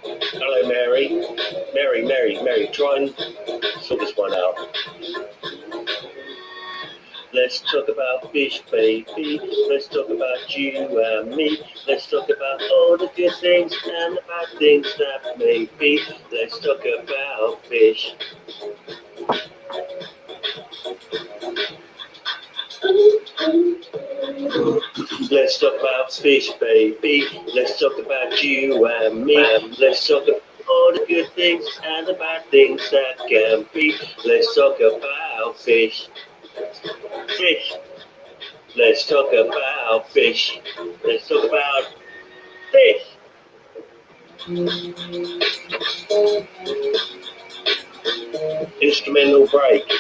Hello, Mary. Mary, try and sort this one out. Let's talk about fish, baby. Let's talk about you and me. Let's talk about all the good things and the bad things that may be. Let's talk about fish. Let's talk about fish, baby. Let's talk about you and me. Let's talk about all the good things and the bad things that can be. Let's talk about fish. Fish. Let's talk about fish. Let's talk about fish. Instrumental break.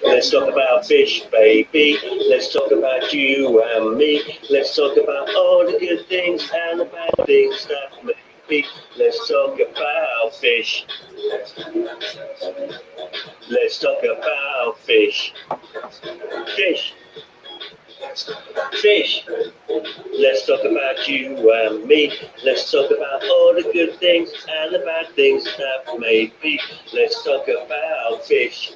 Let's talk about fish, baby. Let's talk about you and me. Let's talk about all the good things and the bad things that may be. Let's talk about fish. Let's talk about fish. Fish. Fish. Let's talk about you and me. Let's talk about all the good things and the bad things that may be. Let's talk about fish.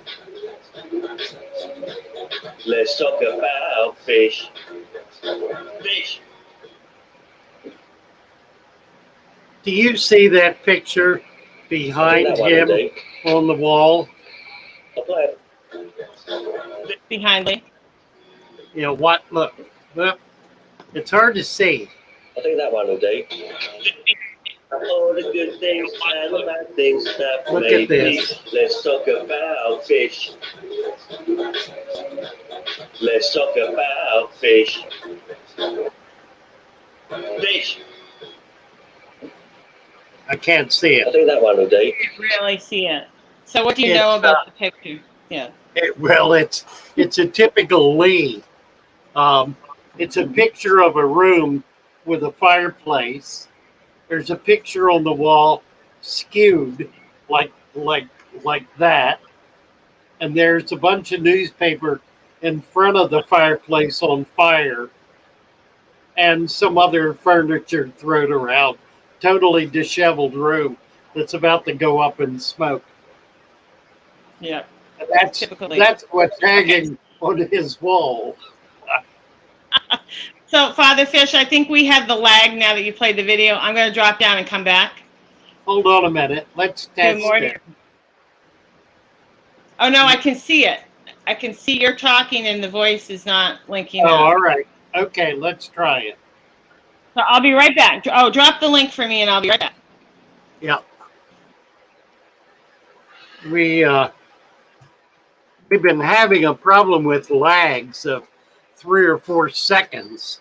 Let's talk about fish. Fish. Do you see that picture behind him on the wall? Behind me. You know what? Look, it's hard to see. I think that one will do. All the good things and the bad things that may be. Let's talk about fish. Let's talk about fish. Fish. I can't see it. I think that one will do. You can really see it. So what do you know about the picture? Yeah. Well, it's a typical Lee. It's a picture of a room with a fireplace. There's a picture on the wall skewed like that. And there's a bunch of newspaper in front of the fireplace on fire. And some other furniture thrown around. Totally disheveled room that's about to go up in smoke. Yeah. That's what's hanging on his wall. So, Father Fish, I think we have the lag now that you played the video. I'm going to drop down and come back. Hold on a minute. Let's test Good morning. it. Oh, no, I can see it. I can see you're talking and the voice is not linking up. All right. Okay, let's try it. So I'll be right back. Oh, drop the link for me and I'll be right back. Yeah. We've been having a problem with lags of 3 or 4 seconds.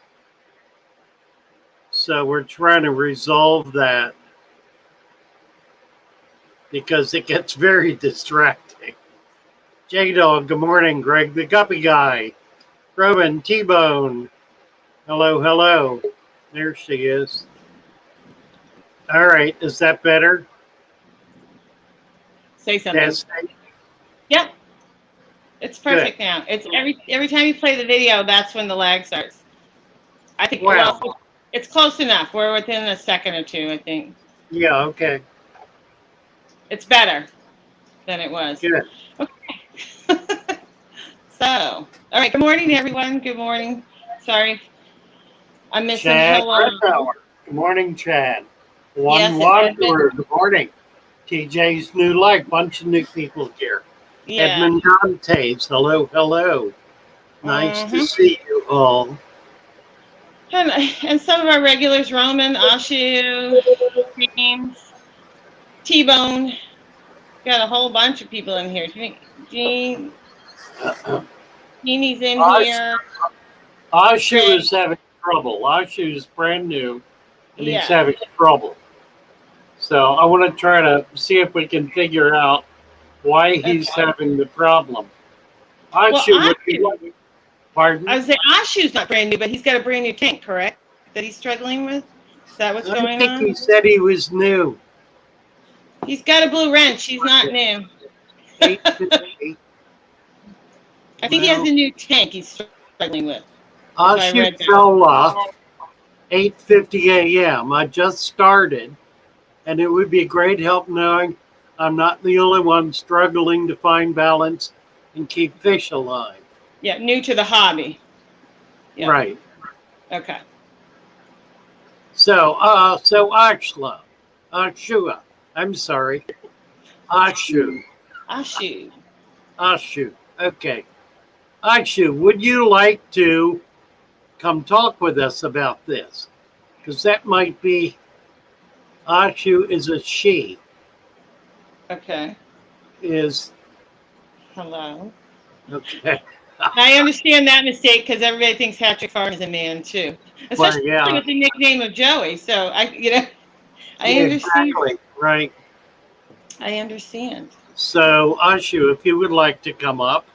So we're trying to resolve that because it gets very distracting. J-Dog, good morning. Greg the Guppy Guy. Robin, T-Bone. Hello, hello. There she is. All right, is that better? Say something. Yes. Yep. It's perfect now. It's every time you play the video, that's when the lag starts. I think well, it's close enough. We're within a second or two, I think. Yeah, okay. It's better than it was. Good. Okay. So, all right. Good morning, everyone. Good morning. Sorry. I'm missing hello. Good morning, Chad. Good morning. TJ's new life. Bunch of new people here. Yeah. Edmund Dantes. Hello, hello. Nice to see you all. And some of our regulars, Roman, Ashu, James, T-Bone. Got a whole bunch of people in here. Jeannie's in here. Ashu is having trouble. Ashu is brand new, and he's having trouble. So I want to try to see if we can figure out why he's having the problem. Ashu, Pardon? I would say Ashu's not brand new, but he's got a brand new tank, correct? That he's struggling with? Is that what's I going think on? he said he was new. He's got a blue wrench. He's not new. 8:50. I think he has a new tank he's struggling with. Ashu Shola, 8:50 a.m. I just started, and it would be a great help knowing I'm not the only one struggling to find balance and keep fish alive. Yeah, new to the hobby. Yeah. Right. Okay. So Ashla, Ashua, I'm sorry, Ashu, Ashu. Okay, Ashu, would you like to come talk with us about this? Because that might be, Ashu is a she. Okay. Is Hello. okay. I understand that mistake because everybody thinks Patrick Farm is a man too, especially with the nickname of Joey. So I understand. Exactly, right. I understand. So Ashu, if you would like to come up,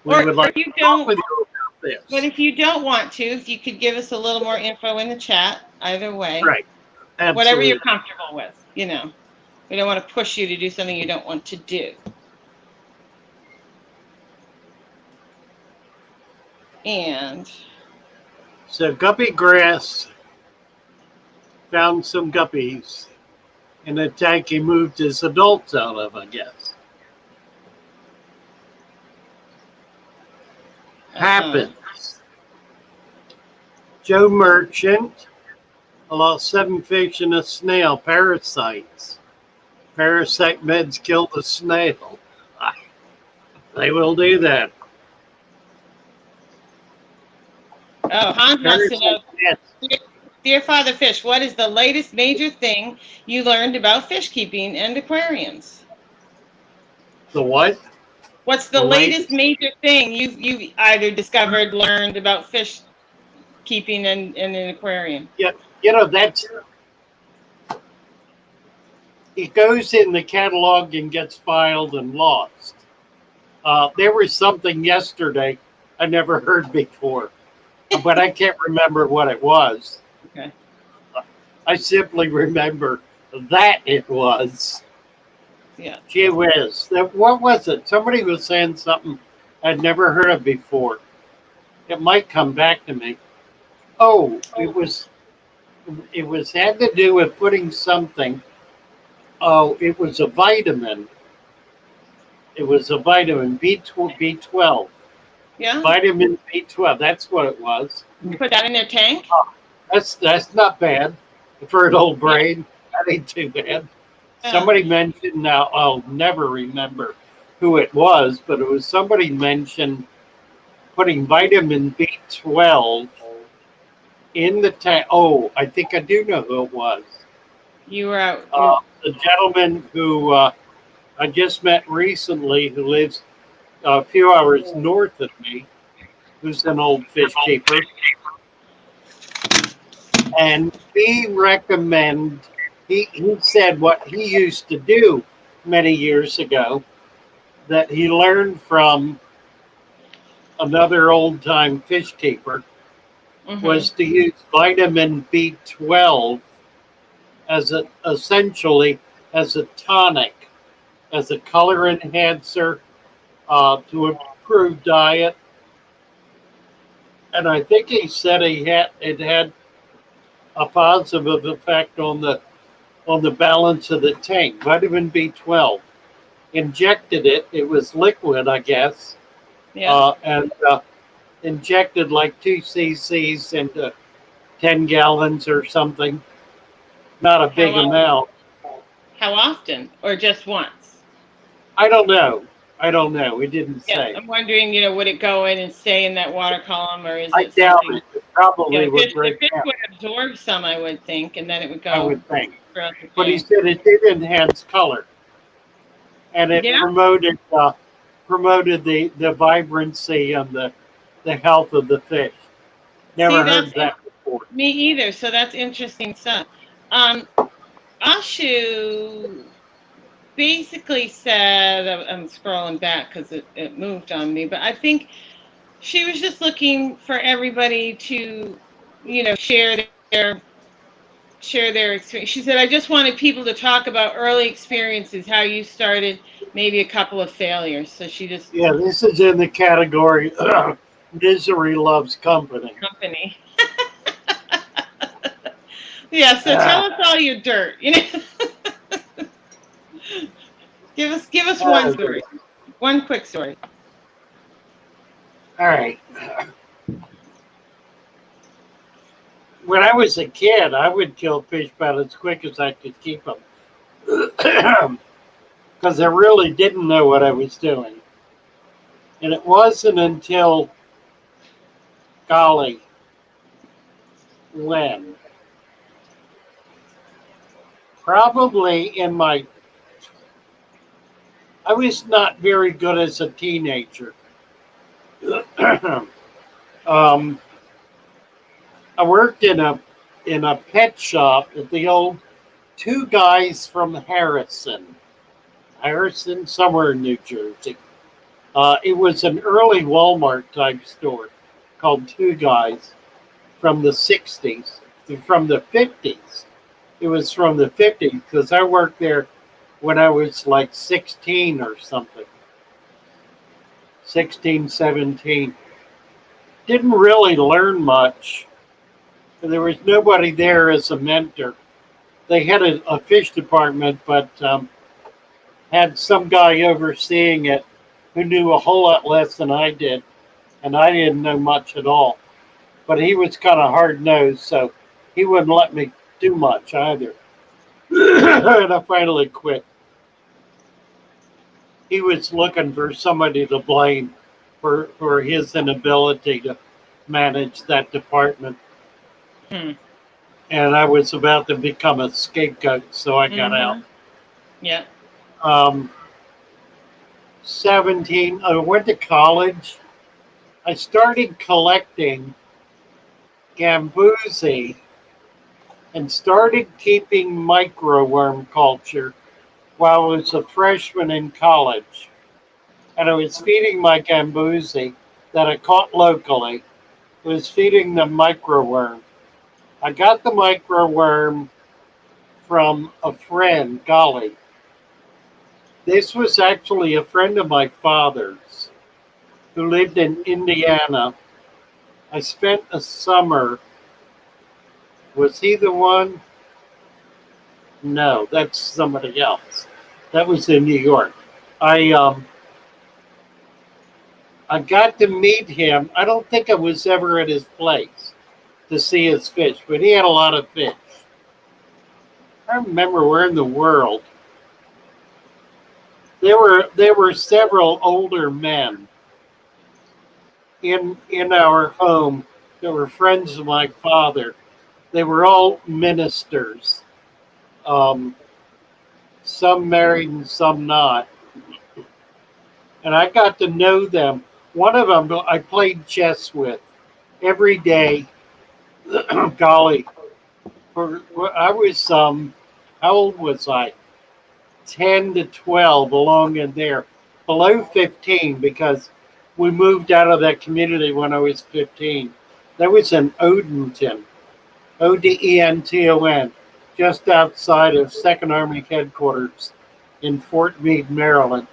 we would like to talk with you about this. But if you don't want to, if you could give us a little more info in the chat, either way. Right. Absolutely. Whatever you're comfortable with, We don't want to push you to do something you don't want to do. And so guppy grass found some guppies in a tank he moved his adults out of, I guess. Happens. Joe Merchant, I lost 7 fish and a snail, parasites. Parasite meds kill the snail. They will do that. Oh, Hans wants to know, dear Father Fish, what is the latest major thing you learned about fish keeping and aquariums? The what? What's the latest major thing you've either discovered, learned about fish keeping and an aquarium? Yeah, that's, it goes in the catalog and gets filed and lost. There was something yesterday I never heard before, but I can't remember what it was. Okay. I simply remember that it was. Yeah. Gee whiz. What was it? Somebody was saying something I'd never heard of before. It might come back to me. Oh, it was had to do with putting something. Oh, it was a vitamin. It was a vitamin B12. Yeah. Vitamin B12. That's what it was. You put that in their tank? Oh, that's not bad for an old brain. That ain't too bad. Somebody mentioned, now I'll never remember who it was, but it was somebody mentioned putting vitamin B12 in the tank. Oh, I think I do know who it was. You were out. The gentleman who I just met recently, who lives a few hours north of me, who's an old fish keeper. And he said what he used to do many years ago, that he learned from another old-time fish keeper, was to use vitamin B12 essentially as a tonic, as a color enhancer, to improve diet. And I think he said it had a positive effect on the balance of the tank. Vitamin B12. Injected it. It was liquid, I guess. Yeah. And injected like 2 cc's into 10 gallons or something. Not a big amount. How often? Or just once? I don't know. It didn't say. I'm wondering, would it go in and stay in that water column, or is I it doubt something? it. It probably would The break fish down. would absorb some, I would think, and then it would go. I would think. throughout the But he tank. said it did enhance color. And it promoted the vibrancy and the health of the fish. Never heard that before. Me either. So that's interesting stuff. Ashu basically said, I'm scrolling back because it moved on me, but I think She was just looking for everybody to, share their experience. She said, I just wanted people to talk about early experiences, how you started, maybe a couple of failures. So she just Yeah, this is in the category misery loves company. company. Yeah, so tell us all your dirt. Give us one story. One quick story. All right. When I was a kid, I would kill fish about as quick as I could keep them because I really didn't know what I was doing. And it wasn't until, golly, when? Probably I was not very good as a teenager. I worked in a pet shop at the old Two Guys from Harrison, somewhere in New Jersey. It was an early Walmart type store called Two Guys from the 60s, from the 50s. It was from the 50s because I worked there when I was like 16 or something. 16, 17. Didn't really learn much. There was nobody there as a mentor. They had a fish department, but had some guy overseeing it who knew a whole lot less than I did, and I didn't know much at all. But he was kind of hard nosed, so he wouldn't let me do much either. And I finally quit. He was looking for somebody to blame for his inability to manage that department. Hmm. And I was about to become a scapegoat, so I got out. Yeah. 17, I went to college. I started collecting gambusi and started keeping microworm culture while I was a freshman in college. And I was feeding my gambusi that I caught locally, was feeding the microworm. I got the microworm from a friend, golly. This was actually a friend of my father's who lived in Indiana. I spent a summer. Was he the one? No, that's somebody else. That was in New York. I got to meet him. I don't think I was ever at his place to see his fish, but he had a lot of fish. I remember where in the world. There were several older men in our home that were friends of my father. They were all ministers. Some married and some not. And I got to know them. One of them I played chess with every day. Golly, I was how old was I? 10 to 12 along in there, below 15 because we moved out of that community when I was 15. That was in Odenton, Odenton, just outside of 2nd Army headquarters in Fort Meade, Maryland.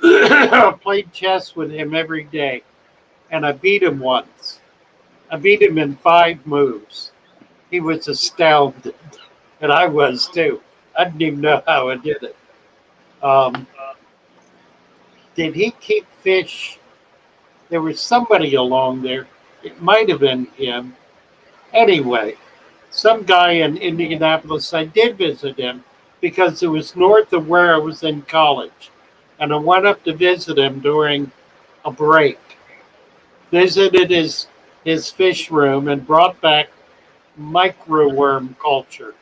I played chess with him every day, and I beat him once. I beat him in 5 moves. He was astounded, and I was too. I didn't even know how I did it. Did he keep fish? There was somebody along there. It might have been him. Anyway, some guy in Indianapolis, I did visit him because it was north of where I was in college. And I went up to visit him during a break. Visited his fish room and brought back microworm culture.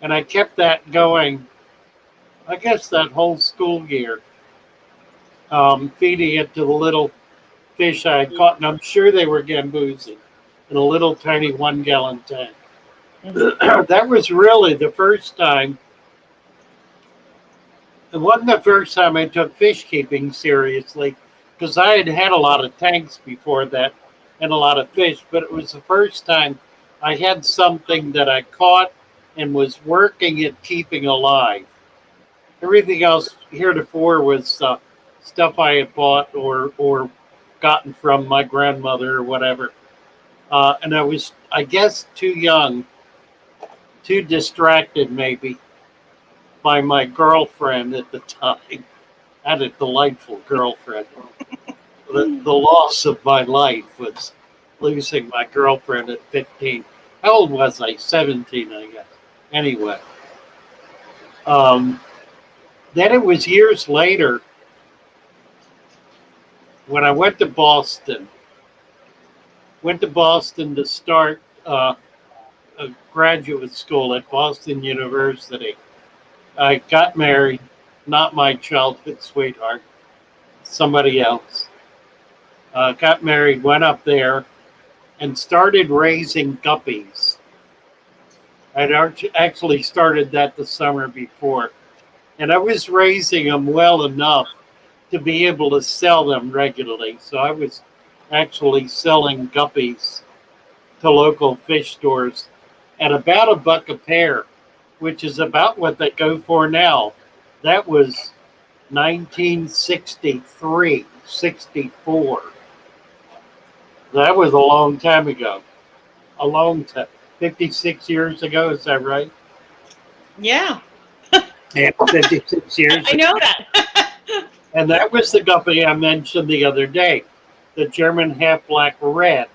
And I kept that going, I guess that whole school year, feeding it to the little fish I had caught. And I'm sure they were gambusi in a little tiny 1-gallon tank. That was really the first time. It wasn't the first time I took fish keeping seriously because I had had a lot of tanks before that and a lot of fish, but it was the first time I had something that I caught and was working at keeping alive. Everything else heretofore was stuff I had bought or gotten from my grandmother or whatever. And I was, I guess, too young, too distracted maybe by my girlfriend at the time. I had a delightful girlfriend. The loss of my life was losing my girlfriend at 15. How old was I? 17, I guess. Anyway, then it was years later when I went to Boston. Went to Boston to start a graduate school at Boston University. I got married, not my childhood sweetheart, somebody else. Got married, went up there, and started raising guppies. I'd actually started that the summer before. And I was raising them well enough to be able to sell them regularly. So I was actually selling guppies to local fish stores at about $1 a pair, which is about what they go for now. That was 1963, 64. That was a long time ago. A long time. 56 years ago, is that right? Yeah. Yeah, 56 years ago. I know that. And that was the guppy I mentioned the other day, the German half-black red.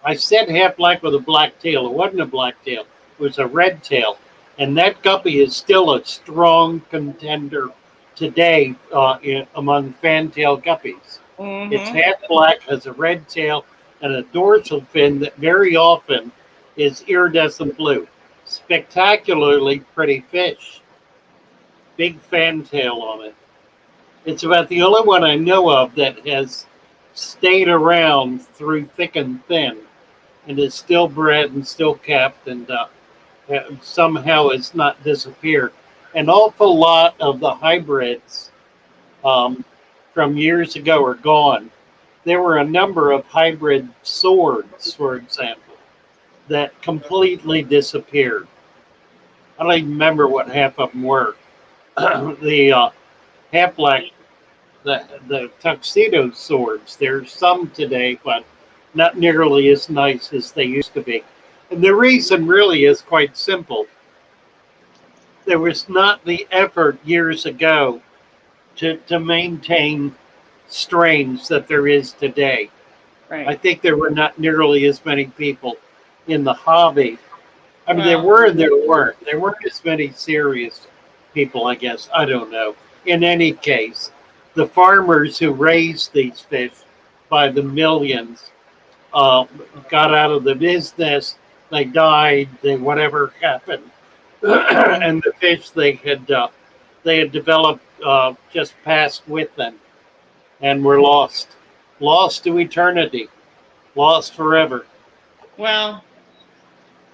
I said half-black with a black tail. It wasn't a black tail. It was a red tail. And that guppy is still a strong contender today among fantail guppies. Mm-hmm. It's half-black, has a red tail, and a dorsal fin that very often is iridescent blue. Spectacularly pretty fish. Big fantail on it. It's about the only one I know of that has stayed around through thick and thin and is still bred and still kept and somehow has not disappeared. An awful lot of the hybrids from years ago are gone. There were a number of hybrid swords, for example, that completely disappeared. I don't even remember what half of them were. The half-black, the tuxedo swords, there's some today, but not nearly as nice as they used to be. And the reason really is quite simple. There was not the effort years ago to maintain strains that there is today. Right. I think there were not nearly as many people in the hobby. I mean, there were and there weren't. There weren't as many serious people, I guess. I don't know. In any case, the farmers who raised these fish by the millions got out of the business. They died. They whatever happened, and the fish they had developed just passed with them, and were lost to eternity, lost forever. Well,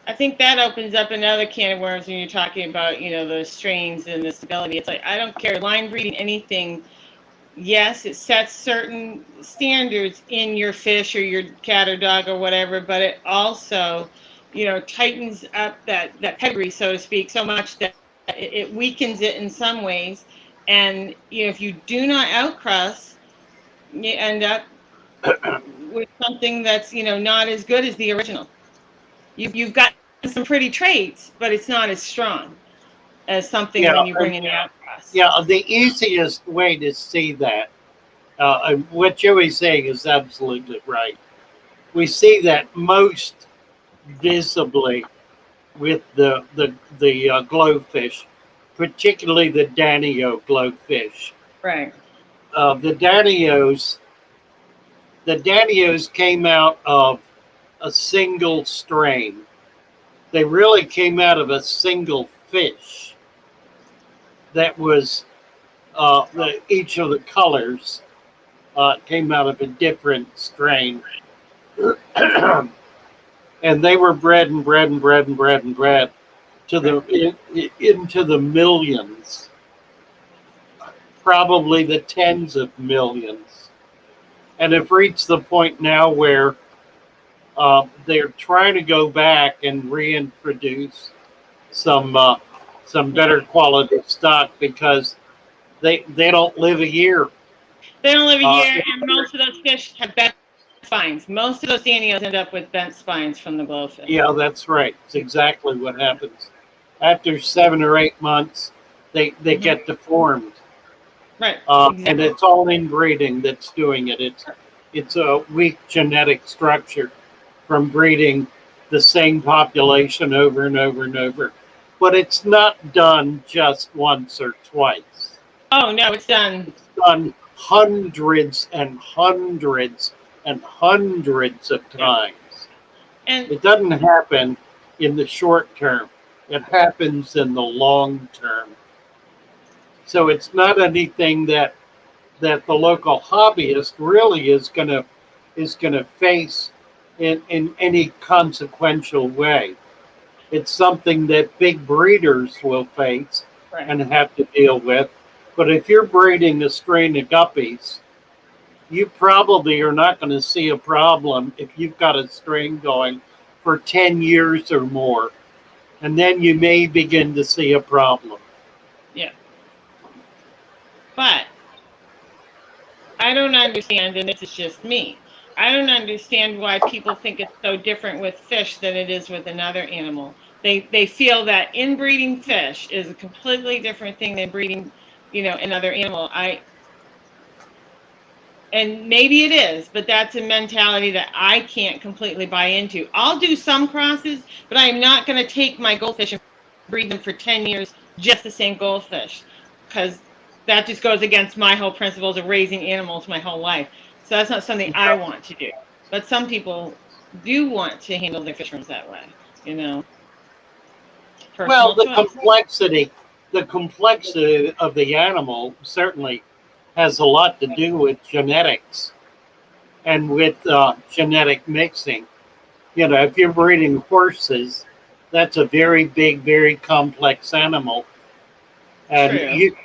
I think that opens up another can of worms when you're talking about, the strains and the stability. It's like, I don't care, line breeding, anything. Yes, it sets certain standards in your fish or your cat or dog or whatever, but it also, tightens up that pedigree, so to speak, so much that it weakens it in some ways. And, if you do not outcross, you end up with something that's, not as good as the original. You've got some pretty traits, but it's not as strong as something when you bring in the outcross. Yeah, the easiest way to see that, what Joey's saying is absolutely right. We see that most visibly with the glowfish, particularly the Danio glowfish. Right. The Danios came out of a single strain. They really came out of a single fish that was each of the colors came out of a different strain. And they were bred and bred and bred and bred and bred to into the millions, probably the tens of millions. and have reached the point now where they're trying to go back and reintroduce some better quality stock because they don't live a year. They don't live a Uh, year, and most of those fish have bent spines. Most of those danios end up with bent spines from the glowfish. yeah, that's right. It's exactly what happens. After 7 or 8 months, they get deformed. Right. And Exactly. it's all inbreeding that's doing it. It's a weak genetic structure from breeding the same population over and over and over. But it's not done just once or twice. Oh no, it's done. It's done hundreds and hundreds and hundreds of times. And It doesn't happen in the short term. It happens in the long term. So it's not anything that the local hobbyist really is gonna face in any consequential way. It's something that big breeders will face right. and have to deal with. But if you're breeding a strain of guppies, you probably are not going to see a problem if you've got a strain going for 10 years or more. And then you may begin to see a problem. Yeah. But I don't understand, and this is just me, I don't understand why people think it's so different with fish than it is with another animal. They feel that inbreeding fish is a completely different thing than breeding, another animal. And maybe it is, but that's a mentality that I can't completely buy into. I'll do some crosses, but I'm not going to take my goldfish and breed them for 10 years, just the same goldfish, because that just goes against my whole principles of raising animals my whole life. So that's not something I want to do. But some people do want to handle their fish rooms that way, Well, Personal choice. the complexity of the animal certainly has a lot to do with genetics and with genetic mixing. If you're breeding horses, that's a very big, very complex animal, and True.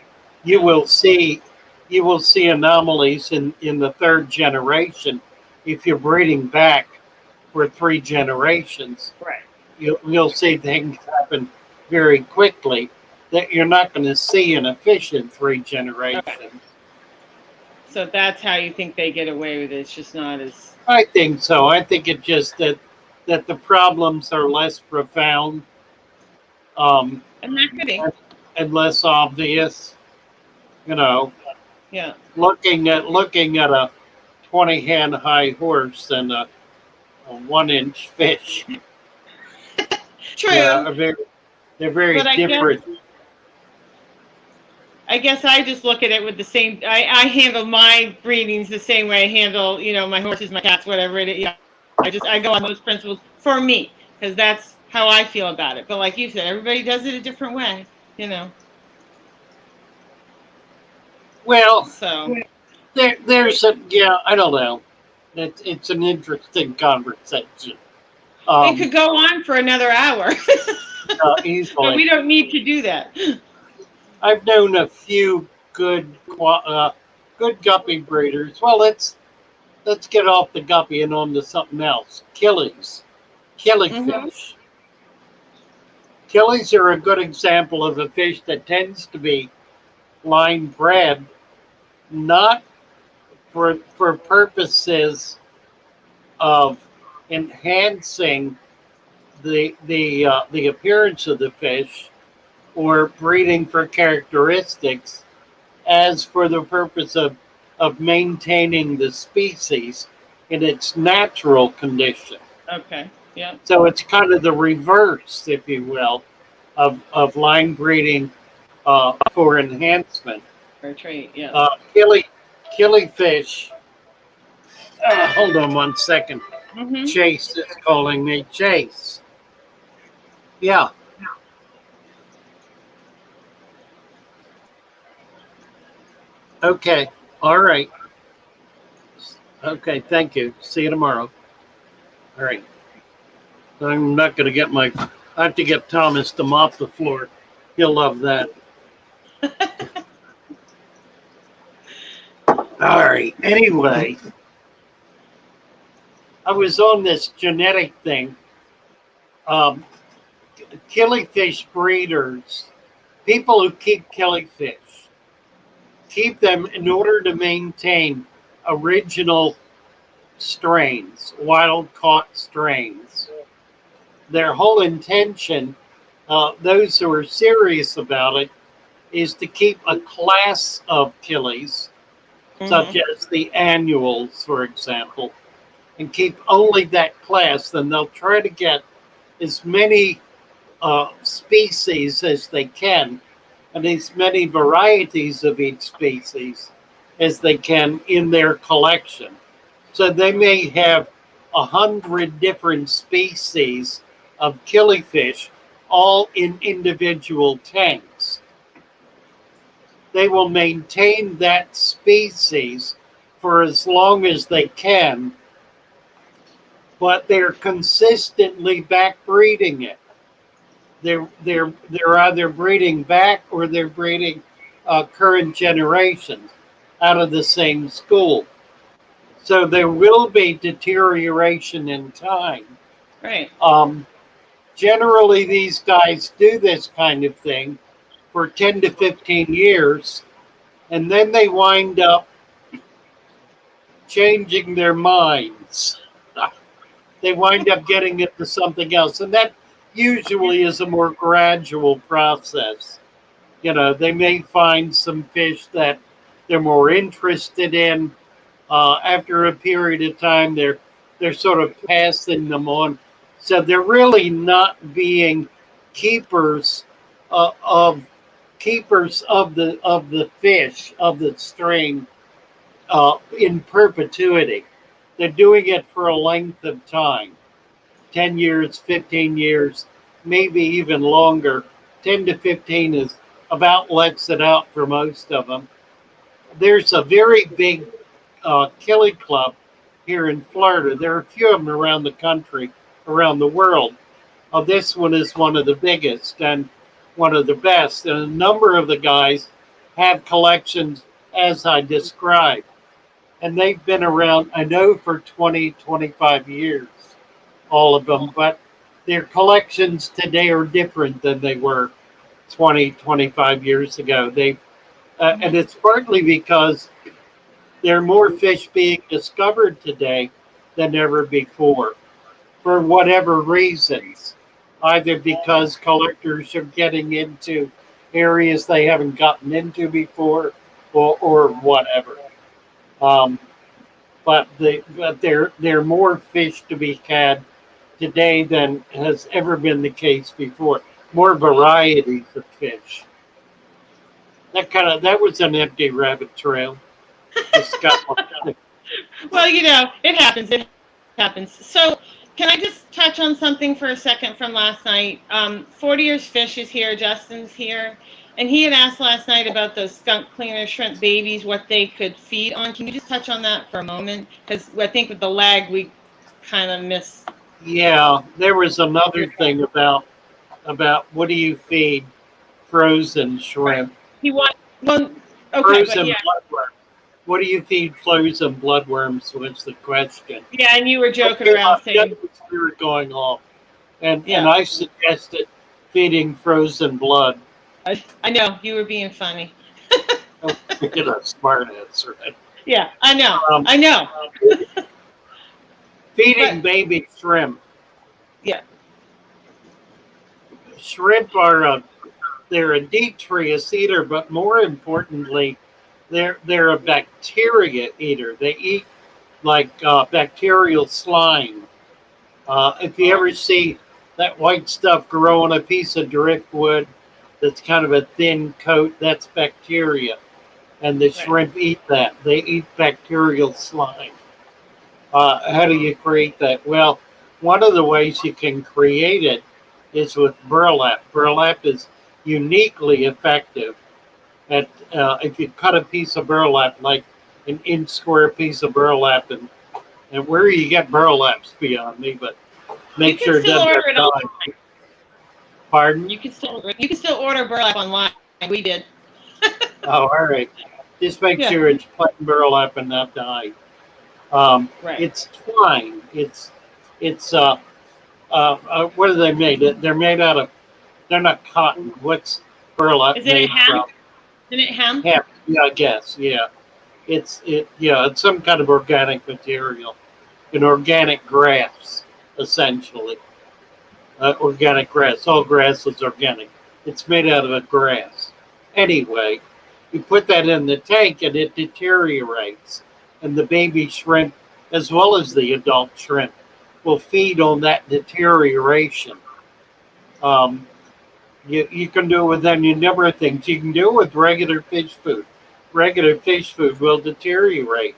you will see anomalies in the third generation if you're breeding back for 3 generations. Right. You'll see things happen very quickly that you're not going to see in a fish in 3 generations. Okay. So that's how you think they get away with it. It's just not as. I think so. I think it just that the problems are less profound, And that could be. and less obvious. Yeah. Looking at a 20-hand high horse and a 1-inch fish. True. Yeah, they're very different. I guess I just look at it with the same. I handle my breedings the same way I handle, my horses, my cats, whatever it is. I go on those principles for me because that's how I feel about it. But like you said, everybody does it a different way, Well, So there's I don't know. It's an interesting conversation. it could go on for another hour, Easily. but we don't need to do that. I've known a few good guppy breeders. Well, let's get off the guppy and on to something else. Killies, killifish. Killies are a good example of a fish that tends to be line bred, not for purposes of enhancing the appearance of the fish or breeding for characteristics, as for the purpose of maintaining the species in its natural condition. Okay. Yeah. So it's kind of the reverse, if you will, of line breeding for enhancement. For a trait. Yeah. Killifish. Hold on 1 second. Chase is calling me. Chase. Yeah. Okay. All right. Okay. Thank you. See you tomorrow. All right. I'm not going to get I have to get Thomas to mop the floor. He'll love that. All right. Anyway, I was on this genetic thing. Um, Killifish breeders, people who keep killifish, keep them in order to maintain original strains, wild caught strains. Their whole intention, those who are serious about it, is to keep a class of killies, such as the annuals, for example, and keep only that class. Then they'll try to get as many species as they can, and as many varieties of each species as they can in their collection. So they may have 100 different species of killifish, all in individual tanks. They will maintain that species for as long as they can, but they're consistently backbreeding it. They're either breeding back or they're breeding current generations out of the same school. So there will be deterioration in time. Right. Generally, these guys do this kind of thing for 10 to 15 years, and then they wind up changing their minds. They wind up getting into something else, and that usually is a more gradual process. You know, they may find some fish that they're more interested in. After a period of time, they're sort of passing them on. So they're really not being keepers of the fish of the strain in perpetuity. They're doing it for a length of time, 10 years, 15 years, maybe even longer. 10 to 15 is about lets it out for most of them. There's a very big killie club here in Florida. There are a few of them around the country, around the world. This one is one of the biggest and one of the best. And a number of the guys have collections as I described. And they've been around, I know, for 20, 25 years, all of them. But their collections today are different than they were 20, 25 years ago. And it's partly because there are more fish being discovered today than ever before, for whatever reasons. Either because collectors are getting into areas they haven't gotten into before, or whatever. But there are more fish to be had today than has ever been the case before. More varieties of fish. That was an empty rabbit trail. Well, you know, it happens. It happens. So, can I just touch on something for a second from last night? 40 Years Fish is here. Justin's here. And he had asked last night about those skunk cleaner shrimp babies, what they could feed on. Can you just touch on that for a moment? Because I think with the lag, we kind of missed. Yeah, there was another thing about what do you feed frozen shrimp? He wants, well, okay, Frozen yeah. bloodworms. What do you feed frozen bloodworms was the question. Yeah, and you were joking around saying. We were going off. And I suggested feeding frozen blood. I know, you were being funny. Get a smart answer. Yeah, I know. I know. Feeding baby shrimp. Yeah. Shrimp they're a detritus eater, but more importantly, they're a bacteria eater. They eat like bacterial slime. If you ever see that white stuff grow on a piece of driftwood, that's kind of a thin coat, that's bacteria. And the shrimp eat that. They eat bacterial slime. How do you create that? Well, one of the ways you can create it is with burlap. Burlap is uniquely effective at if you cut a piece of burlap, like an inch square piece of burlap, and where you get burlaps beyond me, but make sure it doesn't have dye. Pardon? You can still order burlap online. We did. Oh, all right. Just make sure it's plain burlap and not dye. Right. It's twine. It's what are they made? They're made out of. They're not cotton. What's burlap Isn't it made hemp? from? Isn't it hemp? Hemp. Yeah, I guess. Yeah. Yeah. It's some kind of organic material, an organic grass, essentially. Organic grass. All grass is organic. It's made out of a grass. Anyway, you put that in the tank and it deteriorates, and the baby shrimp, as well as the adult shrimp, will feed on that deterioration. Um, you can do it with any number of things. You can do it with regular fish food. Regular fish food will deteriorate,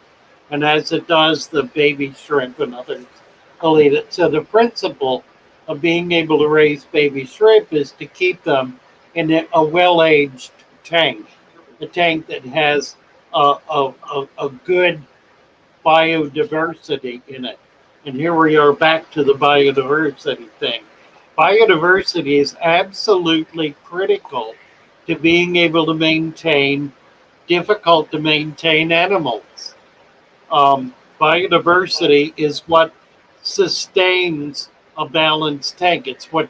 and as it does, the baby shrimp and others will eat it. So the principle of being able to raise baby shrimp is to keep them in a well-aged tank, a tank that has a good biodiversity in it. And here we are back to the biodiversity thing. Biodiversity is absolutely critical to being able to maintain difficult to maintain animals. Biodiversity is what sustains a balanced tank. It's what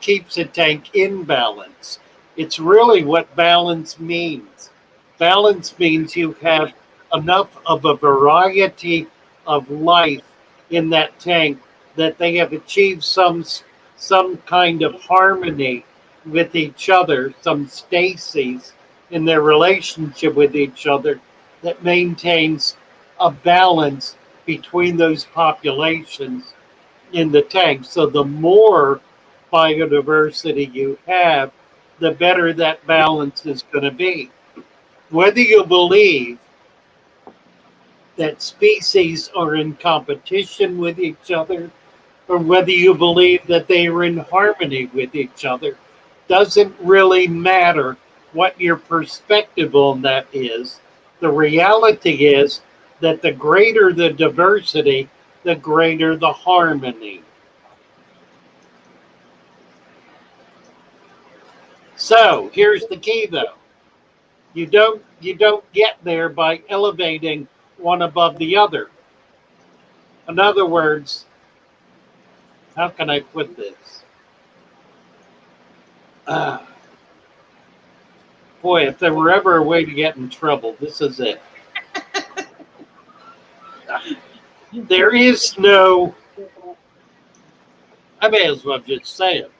keeps a tank in balance. It's really what balance means. Balance means you have enough of a variety of life in that tank that they have achieved some kind of harmony with each other, some stasis in their relationship with each other that maintains a balance between those populations in the tank. So the more biodiversity you have, the better that balance is going to be. Whether you believe that species are in competition with each other or whether you believe that they are in harmony with each other doesn't really matter what your perspective on that is. The reality is that the greater the diversity, the greater the harmony. So here's the key though. You don't get there by elevating one above the other. In other words, how can I put this? Boy, if there were ever a way to get in trouble, this is it. There is no, I may as well just say it.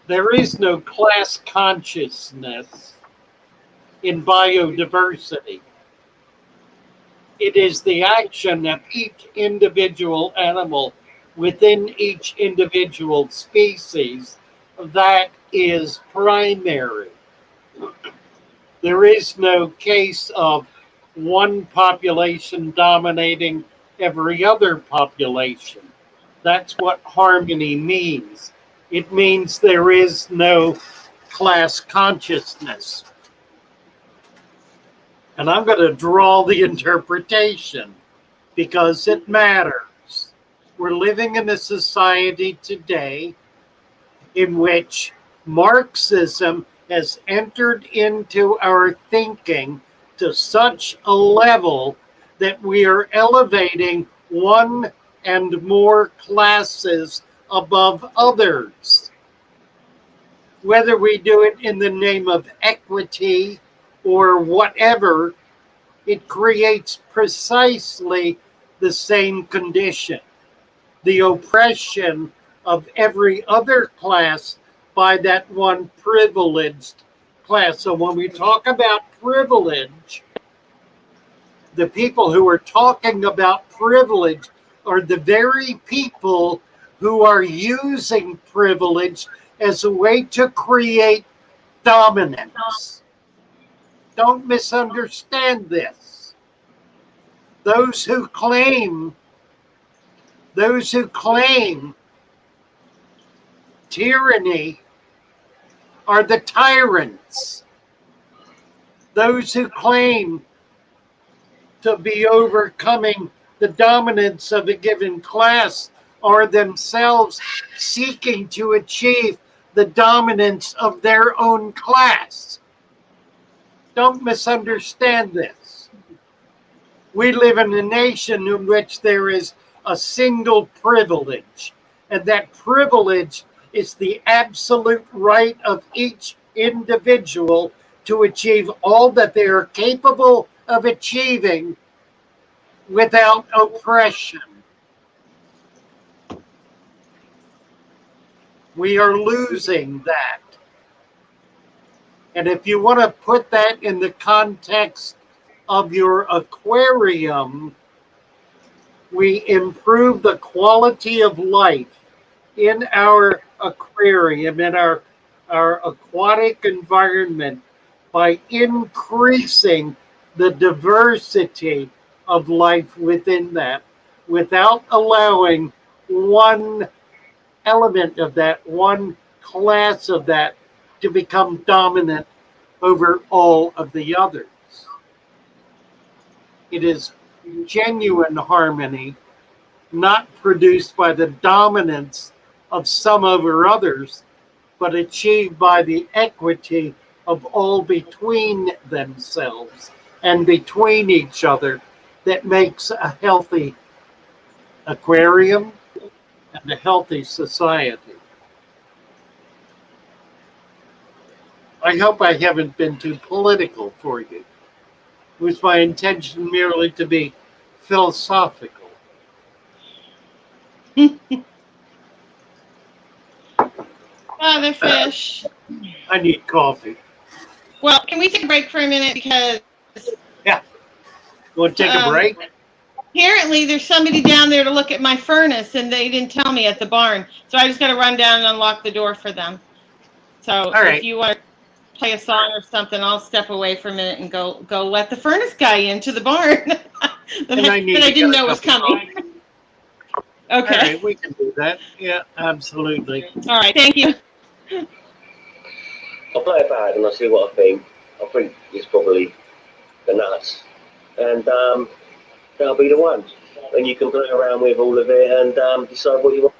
There is no class consciousness in biodiversity. It is the action of each individual animal within each individual species that is primary. There is no case of one population dominating every other population. That's what harmony means. It means there is no class consciousness. And I'm going to draw the interpretation because it matters. We're living in a society today in which Marxism has entered into our thinking to such a level that we are elevating one and more classes above others. Whether we do it in the name of equity or whatever, it creates precisely the same condition. The oppression of every other class by that one privileged class. So when we talk about privilege, the people who are talking about privilege are the very people who are using privilege as a way to create dominance. Don't misunderstand this. Those who claim tyranny are the tyrants. Those who claim to be overcoming the dominance of a given class are themselves seeking to achieve the dominance of their own class. Don't misunderstand this. We live in a nation in which there is a single privilege, and that privilege is the absolute right of each individual to achieve all that they are capable of achieving without oppression. We are losing that. And if you want to put that in the context of your aquarium, we improve the quality of life in our aquarium, in our aquatic environment, by increasing the diversity of life within that, without allowing one element of that, one class of that, to become dominant over all of the others. It is genuine harmony, not produced by the dominance of some over others, but achieved by the equity of all between themselves and between each other, that makes a healthy aquarium and a healthy society. I hope I haven't been too political for you. It was my intention merely to be philosophical. Father Fish. I need coffee. Well, can we take a break for a minute? Because yeah, you want to take a break? Apparently, there's somebody down there to look at my furnace, and they didn't tell me at the barn. So I just got to run down and unlock the door for them. So if you want to play a song or something, I'll step away for a minute and go let the furnace guy into the barn that I didn't know was coming. Okay. All right, we can do that. Yeah, absolutely. All right, thank you. I'll play it back and I'll see what I think. I think it's probably the nuts. And that'll be the one. And you can play around with all of it and decide what you want.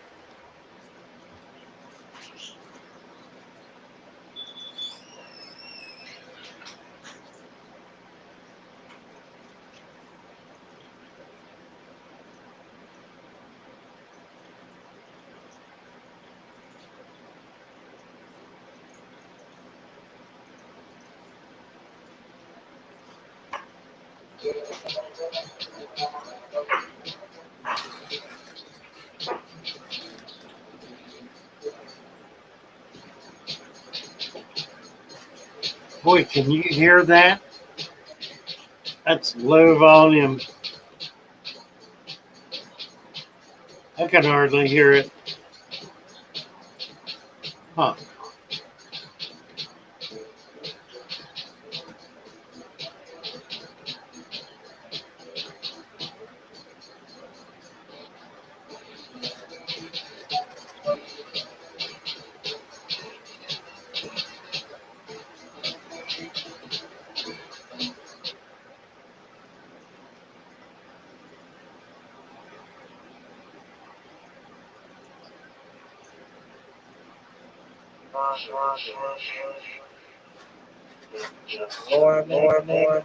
Boy, can you hear that? That's low volume. I can hardly hear it. Huh. More.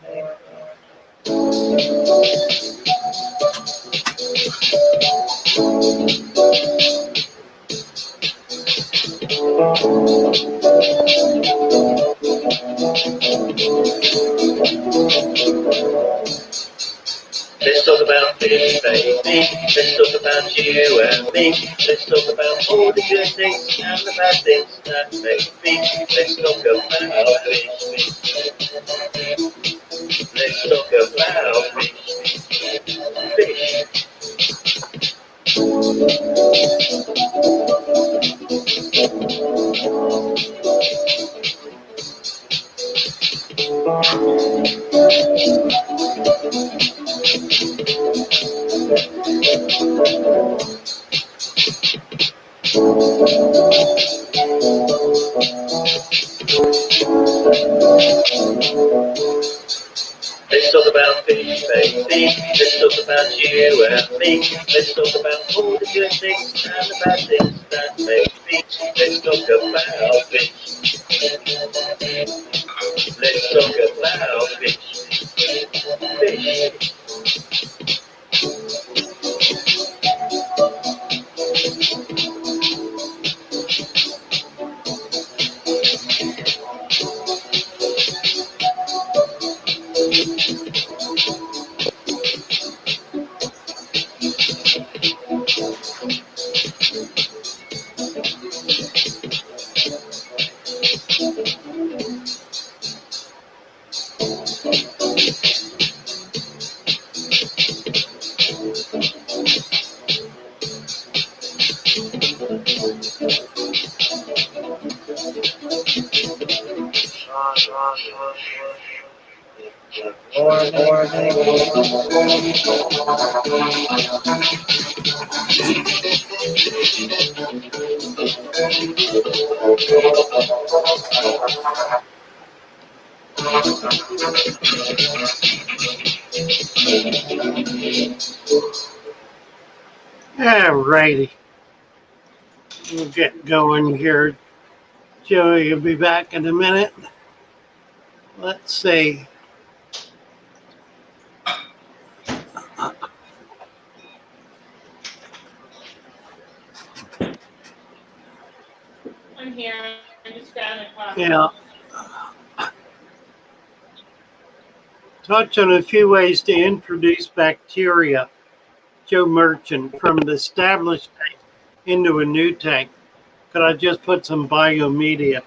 Let's talk about fish, baby. Let's talk about you and me. Let's talk about all the good things and the bad things that make fish. Let's talk about fish. Let's talk about fish. Let's talk about fish, baby. Let's talk about you and me. Let's talk about all the good things and the bad things that make fish. Let's talk about fish. Let's talk about fish. Alrighty. We'll get going here. Joey will be back in a minute. Let's see. I'm here. I'm just grabbing a coffee. Yeah. Touch on a few ways to introduce bacteria. Joe Merchant, from the established tank into a new tank. Could I just put some biomedia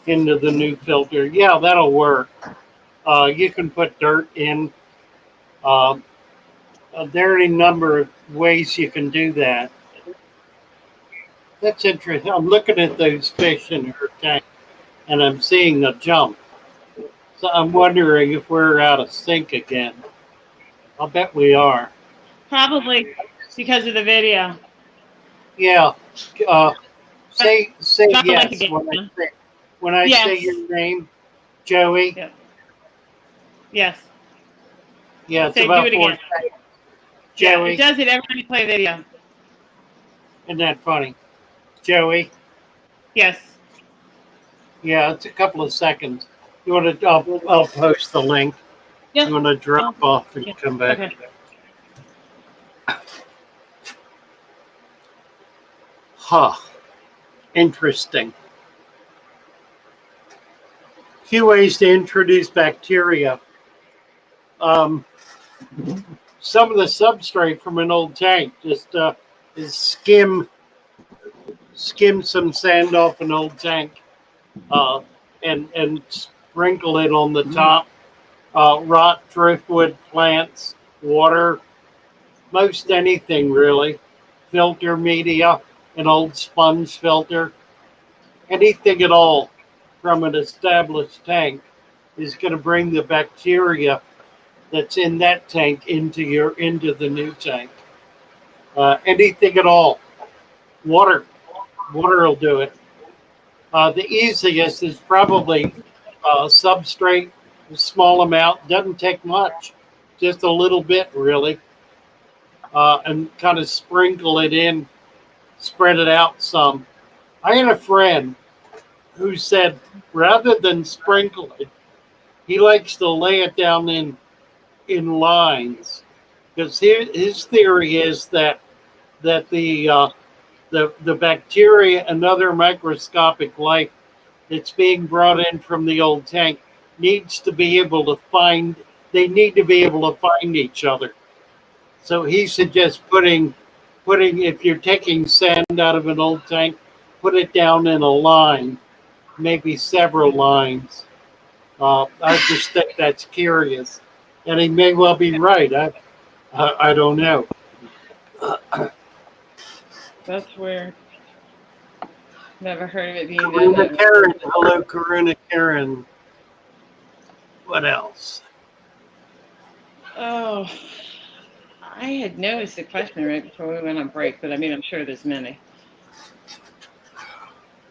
into the new filter? Yeah, that'll work. You can put dirt in. There are any number of ways you can do that. That's interesting. I'm looking at those fish in her tank, and I'm seeing a jump. So I'm wondering if we're out of sync again. I'll bet we are. Probably because of the video. Yeah. Say Not like yes again. when I Yes. say your name, Joey. Yeah. Yes. Yeah, it's Say, about do it 4 again. seconds. Yeah, Joey, it does it every time you play a video. isn't that funny? Joey. Yes. Yeah, it's a couple of seconds. You want to? I'll post the link. Yeah. You want to drop off and come back? Okay. Huh. Interesting. Few ways to introduce bacteria. Some of the substrate from an old tank just is skim some sand off an old tank and sprinkle it on the top. Rot, driftwood, plants, water, most anything really. Filter media, an old sponge filter, anything at all from an established tank is going to bring the bacteria that's in that tank into the new tank. Anything at all. Water will do it. The easiest is probably substrate, a small amount, doesn't take much, just a little bit really, and kind of sprinkle it in, spread it out some. I had a friend who said rather than sprinkle it, he likes to lay it down in lines, because his theory is that the bacteria and other microscopic life that's being brought in from the old tank needs to be able to find. They need to be able to find each other. So he suggests putting if you're taking sand out of an old tank, put it down in a line, maybe several lines. I just think that's curious, and he may well be right. I don't know. That's weird. Never heard of it being Karuna done. Karen, hello, Karuna Karen. What else? Oh, I had noticed the question right before we went on break, but I mean, I'm sure there's many.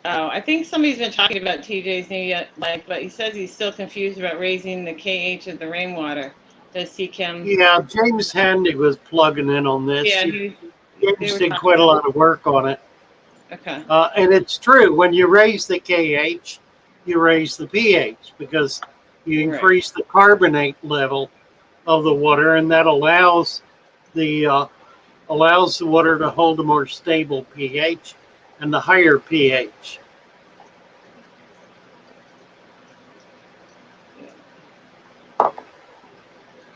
Oh, I think somebody's been talking about TJ's new life, but he says he's still confused about raising the KH of the rainwater. Does CChem? Yeah, James Handy was plugging in on this. Yeah, James did quite a lot of work on it. Okay. And it's true, when you raise the KH, you raise the pH, because you increase the carbonate level of the water, and that allows the water to hold a more stable pH and the higher pH.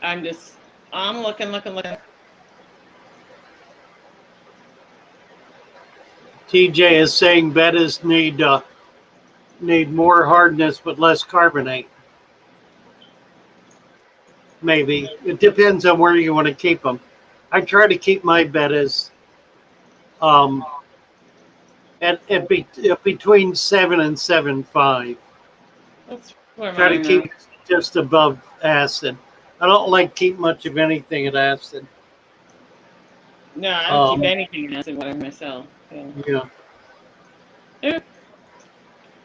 I'm looking. TJ is saying bettas need more hardness but less carbonate. Maybe. It depends on where you want to keep them. I try to keep my bettas at between 7 and 7.5. That's where Try to mine keep are. just above acid. I don't like keep much of anything at acid. No, I don't keep anything in acid water myself. Yeah.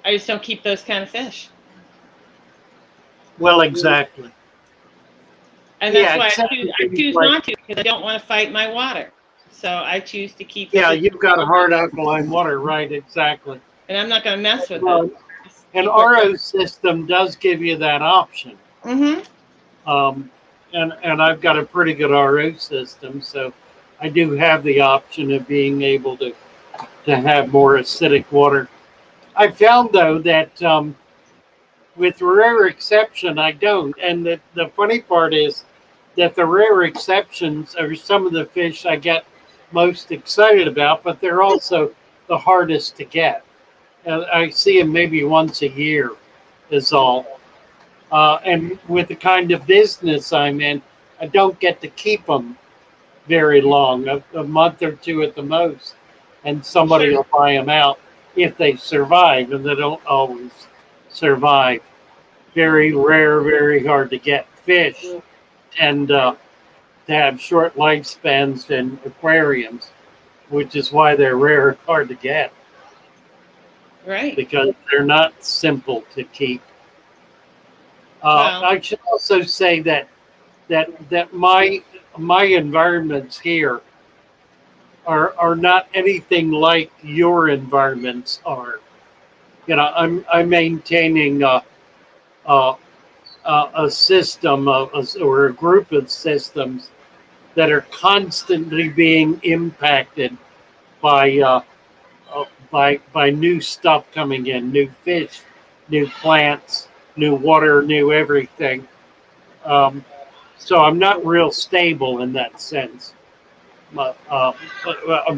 I just don't keep those kind of fish. Well, exactly. And that's Yeah, why except I choose like, not to, because I don't want to fight my water. So I choose to keep. Yeah, you've got a hard alkaline water, right? Exactly. And I'm not going to mess with Well, it. an RO system does give you that option. Mm-hmm. And I've got a pretty good RO system, so I do have the option of being able to have more acidic water. I found though that with rare exception, I don't. And the funny part is that the rare exceptions are some of the fish I get most excited about, but they're also the hardest to get. And I see them maybe once a year, is all. And with the kind of business I'm in, I don't get to keep them very long, a month or two at the most, and somebody will buy them out if they survive, and they don't always survive. Very rare, very hard to get fish, and to have short lifespans in aquariums, which is why they're rare and hard to get. Right. Because they're not simple to keep. I should also say that my environments here are not anything like your environments are. You know, I'm maintaining a system or a group of systems that are constantly being impacted by by new stuff coming in, new fish, new plants, new water, new everything. So I'm not real stable in that sense. But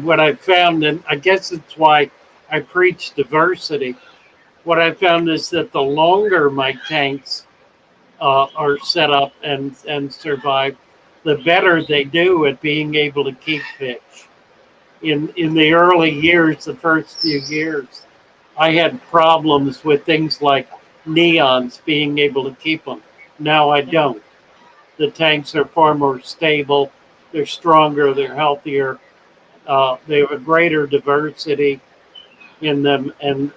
what I found, and I guess it's why I preach diversity, what I found is that the longer my tanks are set up and survive, the better they do at being able to keep fish. In the early years, the first few years, I had problems with things like neons being able to keep them. Now I don't. The tanks are far more stable. They're stronger. They're healthier. They have a greater diversity in them, and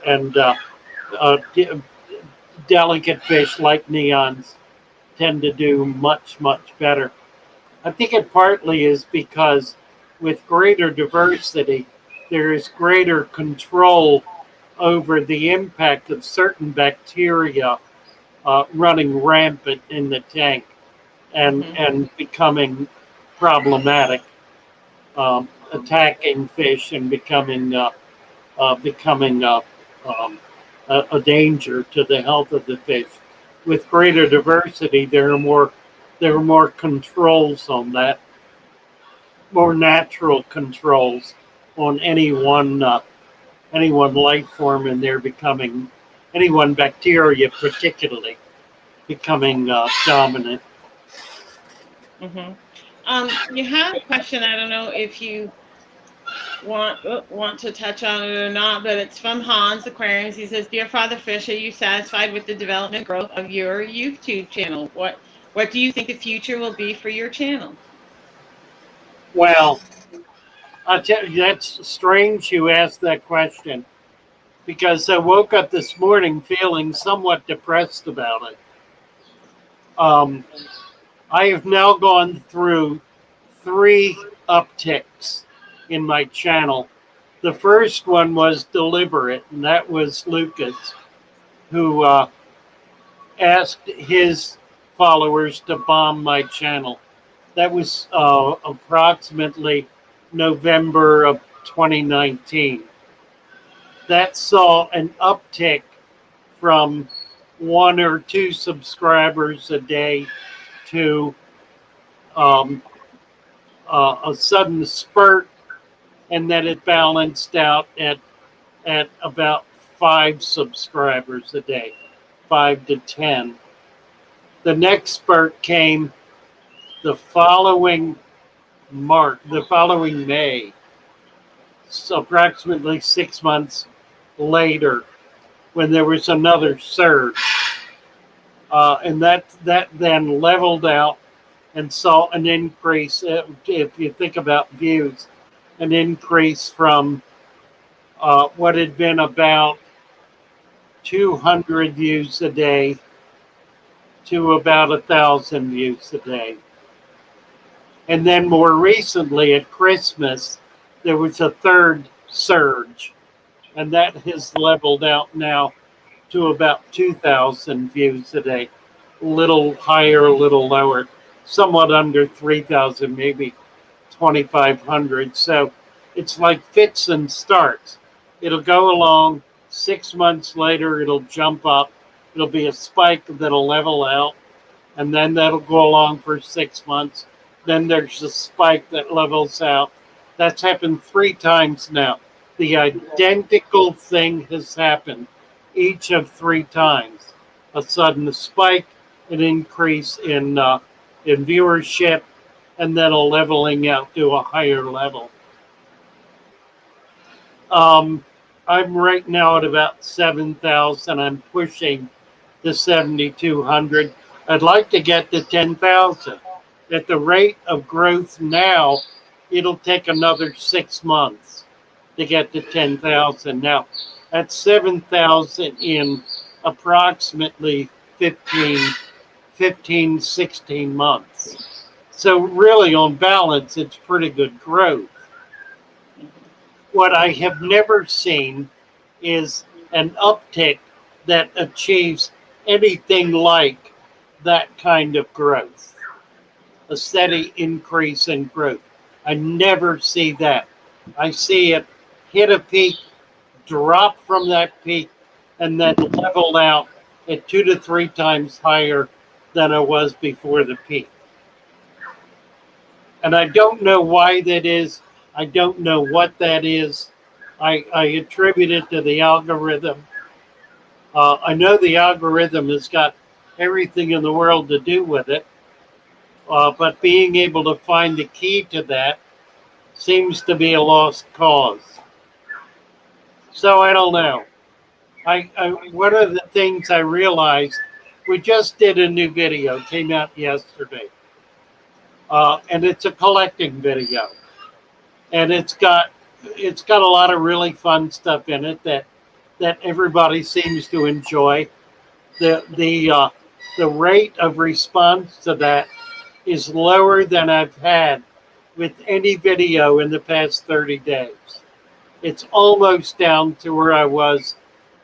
delicate fish like neons tend to do much better. I think it partly is because with greater diversity, there is greater control over the impact of certain bacteria running rampant in the tank and becoming problematic, attacking fish and becoming a danger to the health of the fish. With greater diversity, there are more controls on that, more natural controls on any one life form, and they're becoming any one bacteria particularly becoming dominant. Mm-hmm. You have a question. I don't know if you want to touch on it or not, but it's from Hans Aquariums. He says, "Dear Father Fish, are you satisfied with the development growth of your YouTube channel? What do you think the future will be for your channel?" Well, I tell you, that's strange you asked that question, because I woke up this morning feeling somewhat depressed about it. I have now gone through 3 upticks in my channel. The first one was deliberate, and that was Lucas, who asked his followers to bomb my channel. That was approximately November of 2019. That saw an uptick from 1 or 2 subscribers a day to a sudden spurt, and then it balanced out at about 5 subscribers a day, 5 to 10. The next spurt came the following May, so approximately 6 months later, when there was another surge, and that then leveled out and saw an increase, if you think about views, an increase from what had been about 200 views a day to about 1,000 views a day. And then more recently at Christmas, there was a third surge, and that has leveled out now to about 2,000 views a day. A little higher, a little lower, somewhat under 3,000, maybe 2,500. So it's like fits and starts. It'll go along. 6 months later, it'll jump up. It'll be a spike that'll level out, and then that'll go along for 6 months. Then there's a spike that levels out. That's happened 3 times now. The identical thing has happened each of 3 times. A sudden spike, an increase in viewership, and then a leveling out to a higher level. I'm right now at about 7,000. I'm pushing the 7,200. I'd like to get to 10,000. At the rate of growth now, it'll take another 6 months to get to 10,000. Now, that's 7,000 in approximately 15, 16 months. So really, on balance, it's pretty good growth. What I have never seen is an uptick that achieves anything like that kind of growth, a steady increase in growth. I never see that. I see it hit a peak, drop from that peak, and then level out at 2 to 3 times higher than it was before the peak. And I don't know why that is. I don't know what that is. I attribute it to the algorithm. I know the algorithm has got everything in the world to do with it, but being able to find the key to that seems to be a lost cause. So I don't know. One of the things I realized, we just did a new video, came out yesterday, and it's a collecting video, and it's got a lot of really fun stuff in it that everybody seems to enjoy. The rate of response to that is lower than I've had with any video in the past 30 days. It's almost down to where I was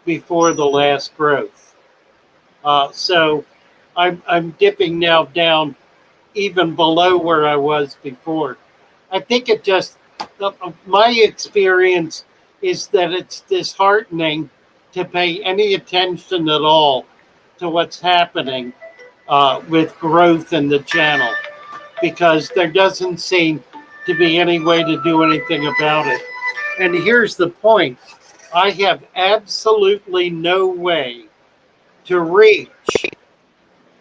before the last growth. So I'm dipping now down even below where I was before. I think it just, my experience is that it's disheartening to pay any attention at all to what's happening with growth in the channel, because there doesn't seem to be any way to do anything about it. And here's the point. I have absolutely no way to reach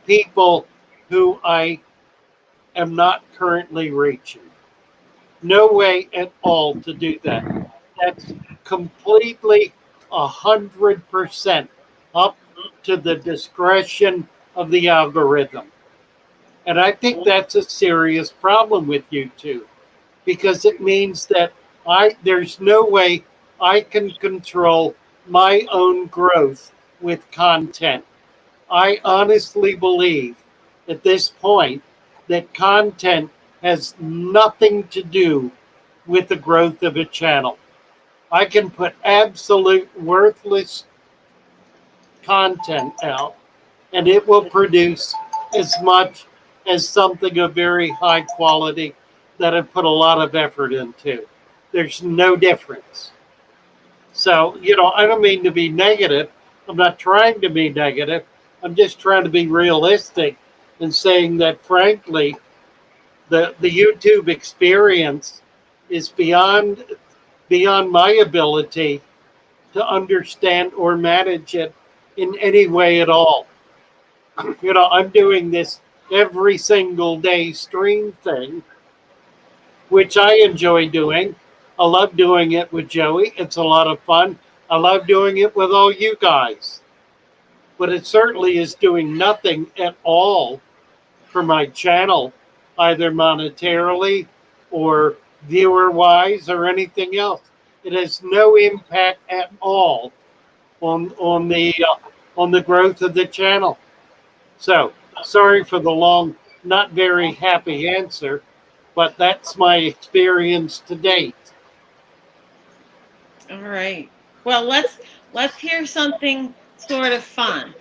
people who I am not currently reaching. No way at all to do that. That's completely 100% up to the discretion of the algorithm. And I think that's a serious problem with YouTube, because it means that there's no way I can control my own growth with content. I honestly believe at this point that content has nothing to do with the growth of a channel. I can put absolute worthless content out, and it will produce as much as something of very high quality that I put a lot of effort into. There's no difference. So, I don't mean to be negative. I'm not trying to be negative. I'm just trying to be realistic and saying that, frankly, the YouTube experience is beyond my ability to understand or manage it in any way at all. I'm doing this every single day stream thing, which I enjoy doing. I love doing it with Joey. It's a lot of fun. I love doing it with all you guys. But it certainly is doing nothing at all for my channel either monetarily or viewer-wise or anything else. It has no impact at all on the growth of the channel. So sorry for the long, not very happy answer, but that's my experience to date. All right. Well, let's hear something sort of fun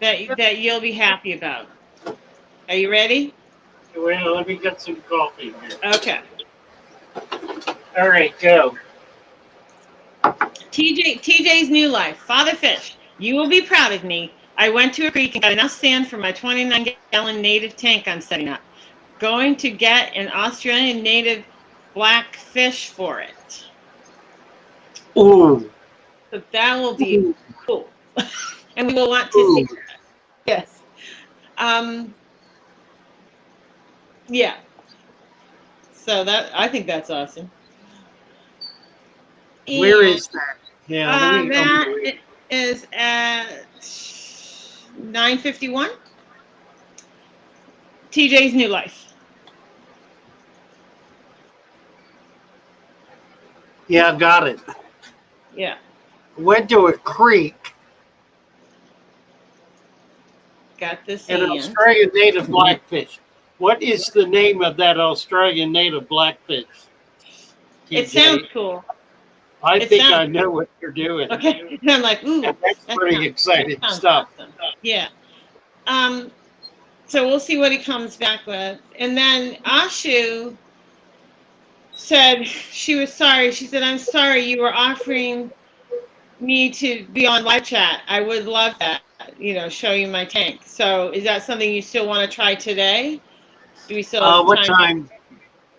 that you'll be happy about. Are you ready? Well, let me get some coffee here. Okay. All right, go. TJ's new life. Father Fish, you will be proud of me. I went to a creek and got enough sand for my 29-gallon native tank I'm setting up. Going to get an Australian native black fish for it. Ooh. So that will be cool. And we will want to see that. Yes. Yeah. So I think that's awesome. Where is that? Yeah, that is at 9:51. TJ's new life. Yeah, I've got it. Yeah. Went to a creek. Got this. An Australian native blackfish. What is the name of that Australian native blackfish? It sounds cool. I think I know what you're doing. Okay. I'm like, ooh. That's pretty exciting stuff. Awesome. Yeah. So we'll see what he comes back with. And then Ashu said she was sorry. She said, I'm sorry you were offering me to be on live chat. I would love that, show you my tank. So is that something you still want to try today? Do we still have what time?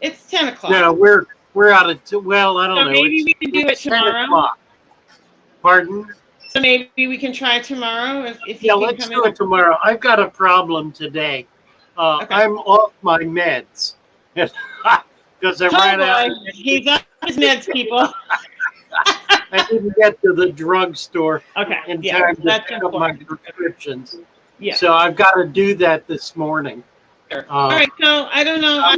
It's 10 o'clock. No, we're out of, well, I don't know. Maybe we can do it tomorrow. 10 o'clock. Pardon? So maybe we can try tomorrow if yeah, you can let's come do in. it tomorrow. I've got a problem today. Okay. I'm off my meds because I ran out. He's off his meds, people. I didn't get to the drugstore in time to pick up my prescriptions. Yeah. So I've got to do that this morning. Sure. All right. So I don't know.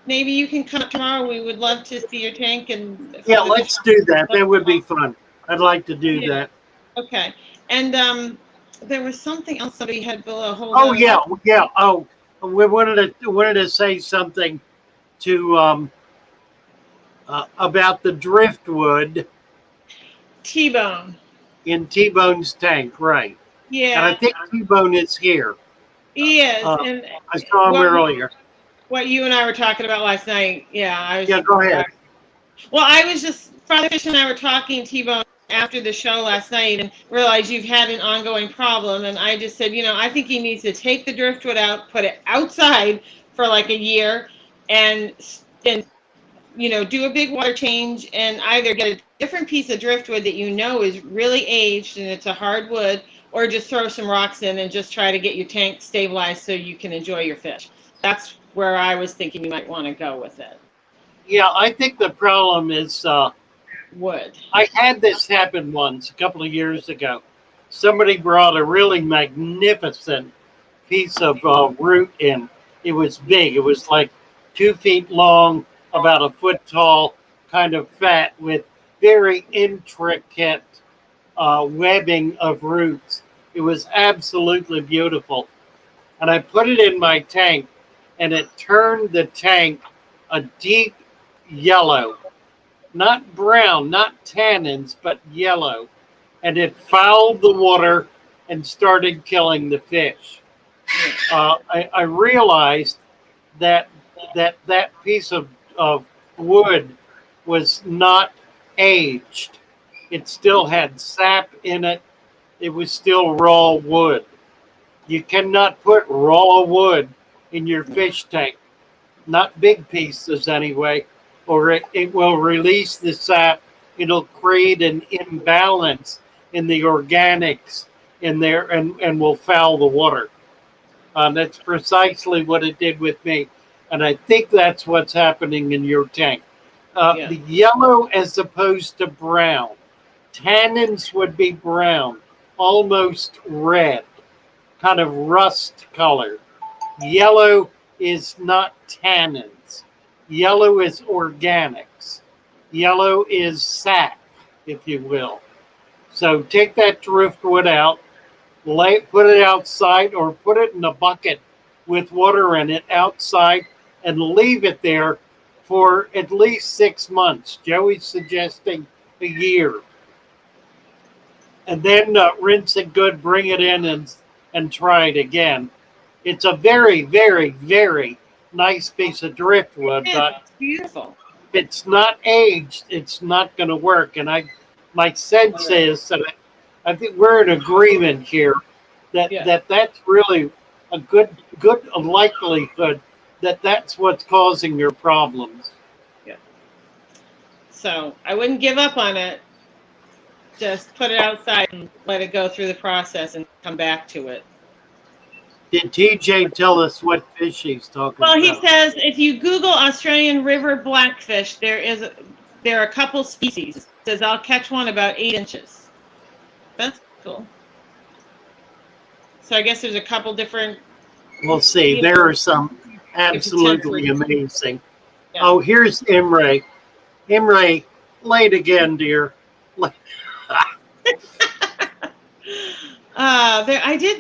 Maybe you can come up tomorrow. We would love to see your tank and. Yeah, let's do that. That would be fun. I'd like to do that. Okay. And there was something else somebody had below. Hold on. Yeah. Oh, we wanted to say something to about the driftwood. T-Bone. In T-Bone's tank, right? Yeah. And I think T-Bone is here. He is. And I saw him earlier. What you and I were talking about last night. Yeah. Go ahead. Well, I was just, Father Fish and I were talking, T-Bone, after the show last night and realized you've had an ongoing problem. And I just said, I think he needs to take the driftwood out, put it outside for like a year and do a big water change and either get a different piece of driftwood that is really aged and it's a hardwood, or just throw some rocks in and just try to get your tank stabilized so you can enjoy your fish. That's where I was thinking you might want to go with it. Yeah, I think the problem is wood. I had this happen once a couple of years ago. Somebody brought a really magnificent piece of root in. It was big. It was like 2 feet long, about a foot tall, kind of fat with very intricate webbing of roots. It was absolutely beautiful. And I put it in my tank and it turned the tank a deep yellow, not brown, not tannins, but yellow. And it fouled the water and started killing the fish. I realized that piece of wood was not aged. It still had sap in it. It was still raw wood. You cannot put raw wood in your fish tank, not big pieces anyway, or it will release the sap. It'll create an imbalance in the organics in there and will foul the water. That's precisely what it did with me. And I think that's what's happening in your tank. The yellow as opposed to brown. Tannins would be brown, almost red, kind of rust color. Yellow is not tannins. Yellow is organics. Yellow is sap, if you will. So take that driftwood out, put it outside, or put it in a bucket with water in it outside, and leave it there for at least 6 months. Joey's suggesting a year. And then rinse it good, bring it in, and try it again. It's a very, very, very nice piece of driftwood, but It's beautiful. if it's not aged, it's not going to work. And my sense is that I think we're in agreement here that that's really a good likelihood that that's what's causing your problems. Yeah. So I wouldn't give up on it. Just put it outside and let it go through the process and come back to it. Did TJ tell us what fish he's talking about? Well, he says if you Google Australian river blackfish, there are a couple species. It says I'll catch one about 8 inches. That's cool. So I guess there's a couple different. We'll see. There are some absolutely amazing. Yeah. Oh, here's Imre. Imre, late again, dear.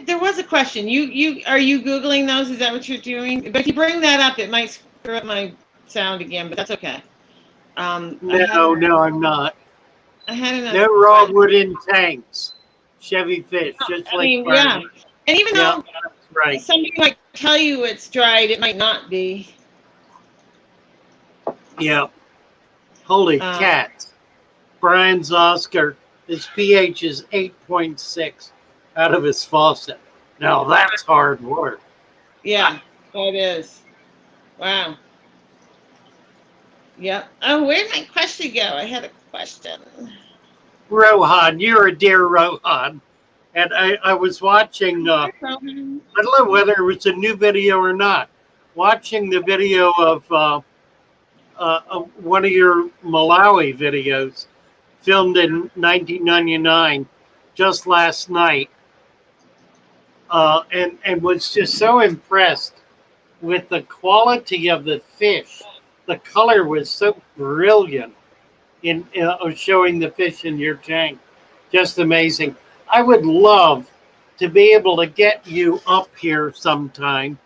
There was a question. You are you Googling those? Is that what you're doing? But if you bring that up, it might screw up my sound again. But that's okay. No, I'm not. I had another. No raw wood in tanks. Chevy fish, just yeah. And even though right. somebody might tell you it's dried, it might not be. Yeah. Holy cats. Brian's Oscar, his pH is 8.6 out of his faucet. Now that's hard work. Yeah, that is. Wow. Yep. Oh, where'd my question go? I had a question. Rohan, you're a dear Rohan. And I was watching, I don't know whether it was a new video or not, watching the video of one of your Malawi videos filmed in 1999, just last night, and was just so impressed with the quality of the fish. The color was so brilliant in showing the fish in your tank. Just amazing. I would love to be able to get you up here sometime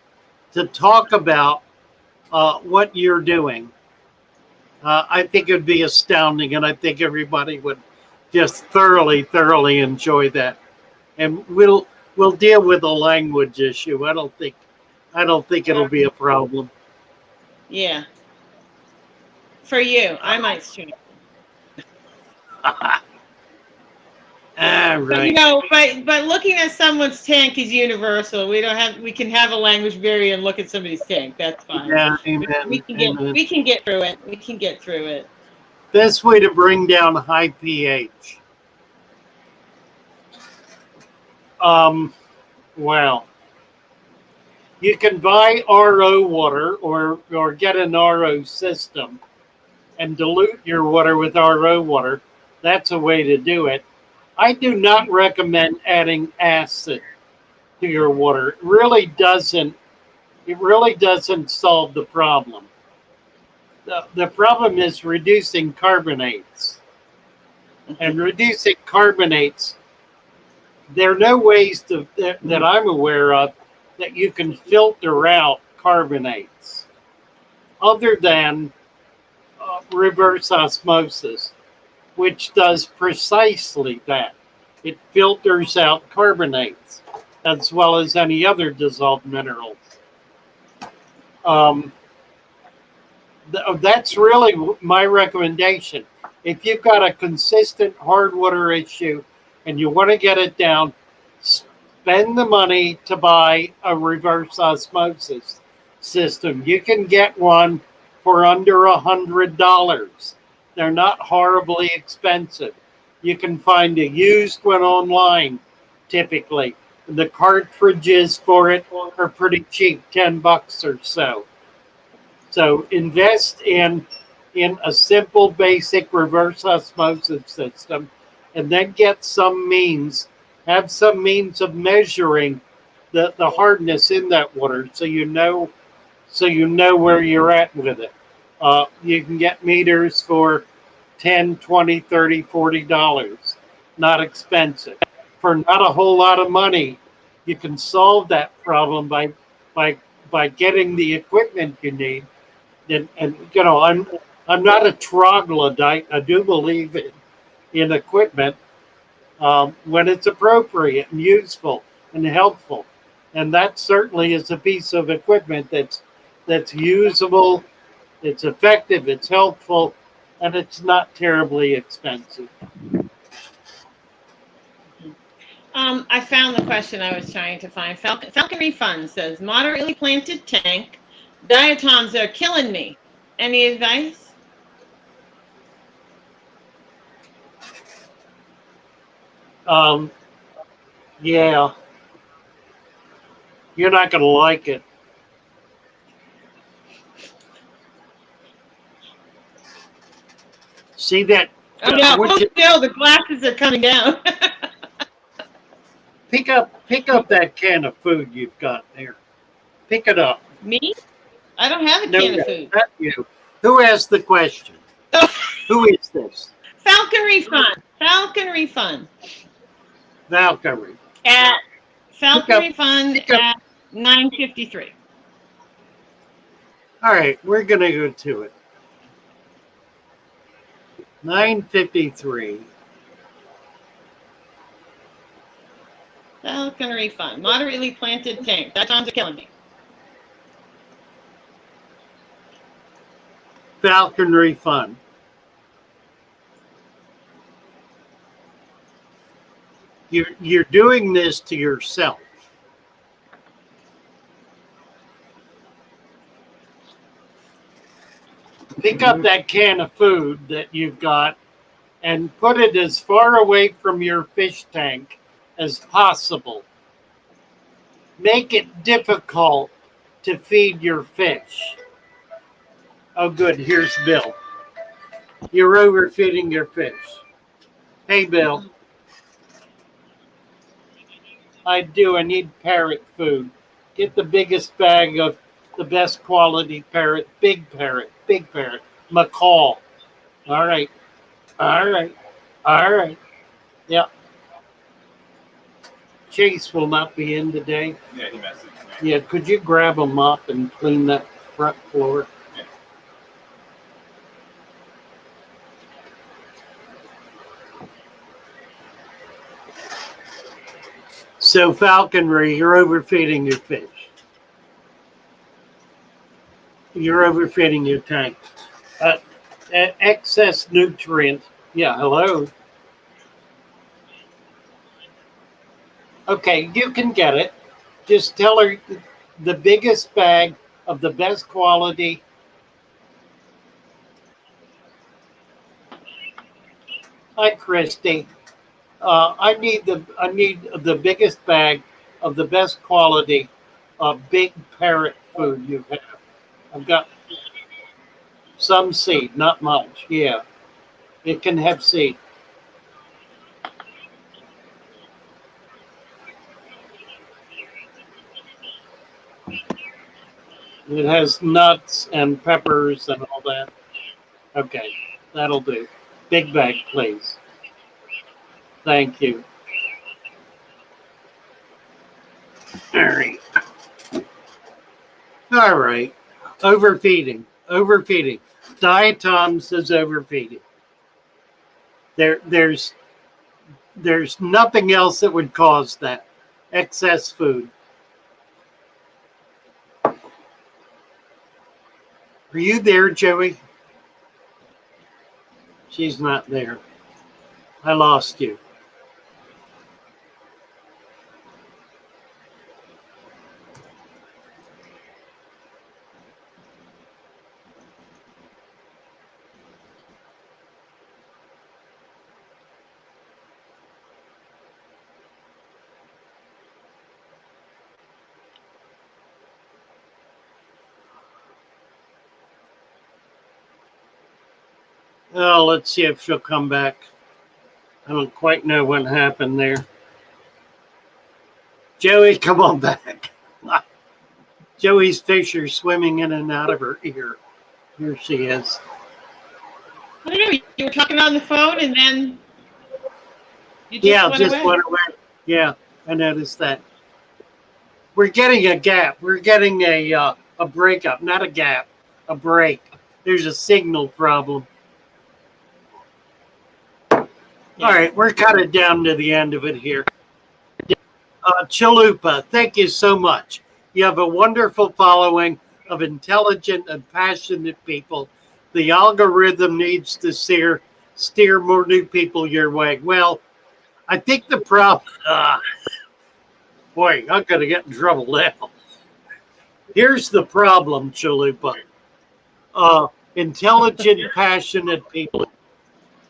to talk about what you're doing. I think it would be astounding, and I think everybody would just thoroughly enjoy that. And we'll deal with the language issue. I don't think it'll be a problem. Yeah. For you, I might stream. Right. But, you know, but looking at someone's tank is universal. We can have a language barrier and look at somebody's tank. That's fine. Yeah, amen. We can get through it. We can get through it. Best way to bring down high pH. Well, you can buy RO water or get an RO system and dilute your water with RO water. That's a way to do it. I do not recommend adding acid to your water. It really doesn't solve the problem. The problem is reducing carbonates. And reducing carbonates, there are no ways that I'm aware of that you can filter out carbonates other than reverse osmosis, which does precisely that. It filters out carbonates as well as any other dissolved minerals. That's really my recommendation. If you've got a consistent hard water issue and you want to get it down, spend the money to buy a reverse osmosis system. You can get one for under $100. They're not horribly expensive. You can find a used one online, typically. The cartridges for it are pretty cheap, $10 or so. So invest in a simple, basic reverse osmosis system, and then have some means of measuring the hardness in that water, so you know so you know where you're at with it. You can get meters for $10, $20, $30, $40. Not expensive. For not a whole lot of money, you can solve that problem by by getting the equipment you need. And you know, I'm not a troglodyte. I do believe in equipment when it's appropriate and useful and helpful. And that certainly is a piece of equipment that's usable, it's effective, it's helpful, and it's not terribly expensive. I found the question I was trying to find. Falcon Refund says, moderately planted tank. Diatoms are killing me. Any advice? Yeah, you're not going to like it. See that? Oh no! Oh no! The glasses are coming down. Pick up that can of food you've got there. Pick it up. Me? I don't have a can of food. Not you. Who asked the question? Oh. Who is this? Falcon Refund. Falcon Refund. Valkyrie. At Falcon Refund at 9:53. All right, we're gonna go to it. 9:53. Falcon Refund. Moderately planted tank. Diatoms are killing me. Falcon Refund. You're doing this to yourself. Pick up that can of food that you've got and put it as far away from your fish tank as possible. Make it difficult to feed your fish. Oh, good. Here's Bill. You're overfeeding your fish. Hey, Bill. I do. I need parrot food. Get the biggest bag of the best quality parrot. Big parrot. Big parrot. Macaw. All right. All right. All right. Yeah. Chase will not be in today. Yeah, he messaged me. Yeah, could you grab a mop and clean that front floor? Yeah. So falconry, you're overfeeding your fish. You're overfeeding your tank. Excess nutrients. Yeah, hello. Okay, you can get it. Just tell her the biggest bag of the best quality. Hi, Christy. I need the biggest bag of the best quality of big parrot food you have. I've got some seed, not much. Yeah, it can have seed. It has nuts and peppers and all that. Okay, that'll do. Big bag, please. Thank you. All right. All right. Overfeeding. Overfeeding. Diatoms is overfeeding. There's nothing else that would cause that. Excess food. Are you there, Joey? She's not there. I lost you. Oh, let's see if she'll come back. I don't quite know what happened there. Joey, come on back. Joey's fish are swimming in and out of her ear. Here she is. I don't know. You were talking on the phone, and then you just went away. Yeah, I noticed that. We're getting a gap. We're getting a breakup, not a gap, a break. There's a signal problem. Yeah. All right, we're kind of down to the end of it here. Chalupa, thank you so much. You have a wonderful following of intelligent and passionate people. The algorithm needs to steer more new people your way. Well, I think the problem... boy, I'm going to get in trouble now. Here's the problem, Chalupa. Intelligent, passionate people.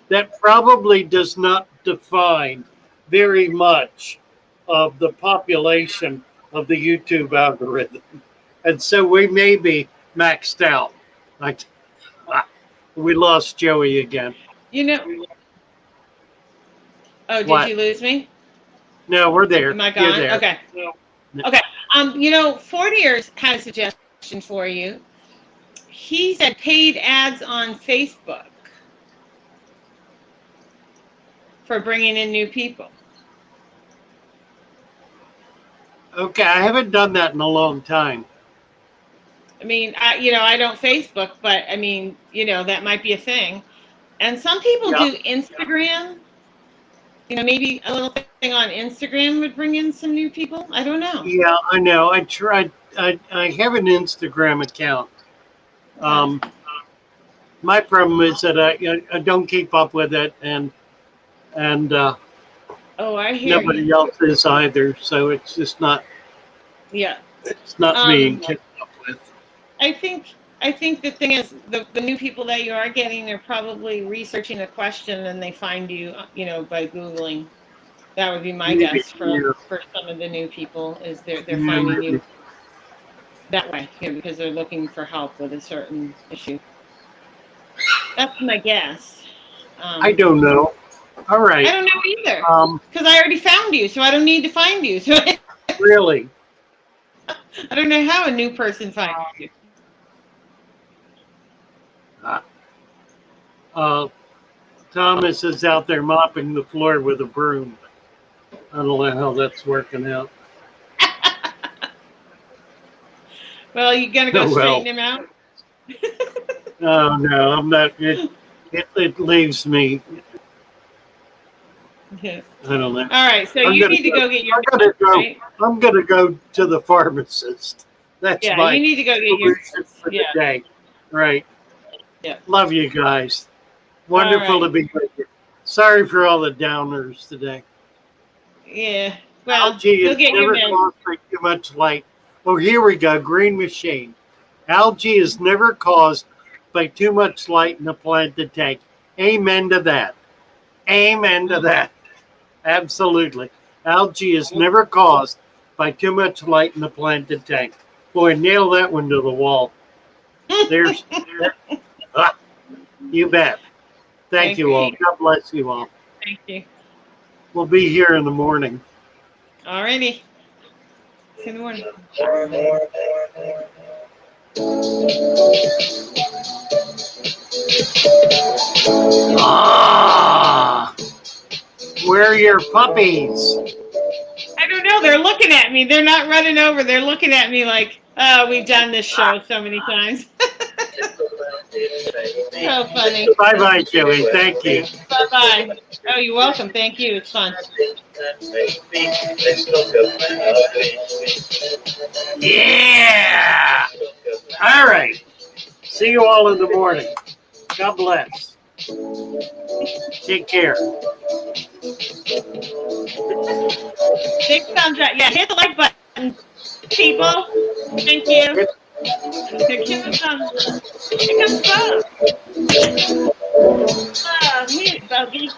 That probably does not define very much of the population of the YouTube algorithm. And so we may be maxed out. We lost Joey again. You know. Oh, did you lose me? No, we're there. Am I gone? There. Okay. No. Okay. Fortier's had a suggestion for you. He said paid ads on Facebook for bringing in new people. Okay, I haven't done that in a long time. I mean, I don't Facebook, but I mean, that might be a thing. And some people do Instagram. Maybe a little thing on Instagram would bring in some new people. I don't know. Yeah, I know. I tried. I have an Instagram account. My problem is that I don't keep up with it, and I hear nobody else is either. So it's just not. Yeah. It's not being kept up with. I think the thing is the new people that you are getting are probably researching a question and they find you, by Googling. That would be my guess for some of the new people is they're finding you that way, because they're looking for help with a certain issue. That's my guess. I don't know. All right. I don't know either. Because I already found you, so I don't need to find you. So really? I don't know how a new person finds you. Thomas is out there mopping the floor with a broom. I don't know how that's working out. Well, you gonna go straighten him out? Oh no, I'm not. It leaves me. Yeah. I don't know. All right, so you need to go get your. I'm gonna go to the pharmacist. That's you need to go get your for the day. Right. Yeah. Love you guys. Wonderful to be with you. Sorry for all the downers today. Yeah. Well, algae is never caused by too much light. Oh, here we go. Green machine. Algae is never caused by too much light in a planted tank. Amen to that. Amen to that. Absolutely. Algae is never caused by too much light in a planted tank. Boy, nail that one to the wall. There's you bet. Thank you all. God bless you all. Thank you. We'll be here in the morning. All righty. See you in the morning. Where are your puppies? I don't know. They're looking at me. They're not running over. They're looking at me like, oh, we've done this show so many times. So funny. Bye-bye, Joey. Thank you. Bye-bye. Oh, you're welcome. Thank you. It's fun. Yeah! All right. See you all in the morning. God bless. Take care. Big thumbs up. Yeah, hit the like button, people. Thank you. Here comes Bob. Oh, mute, Bogey.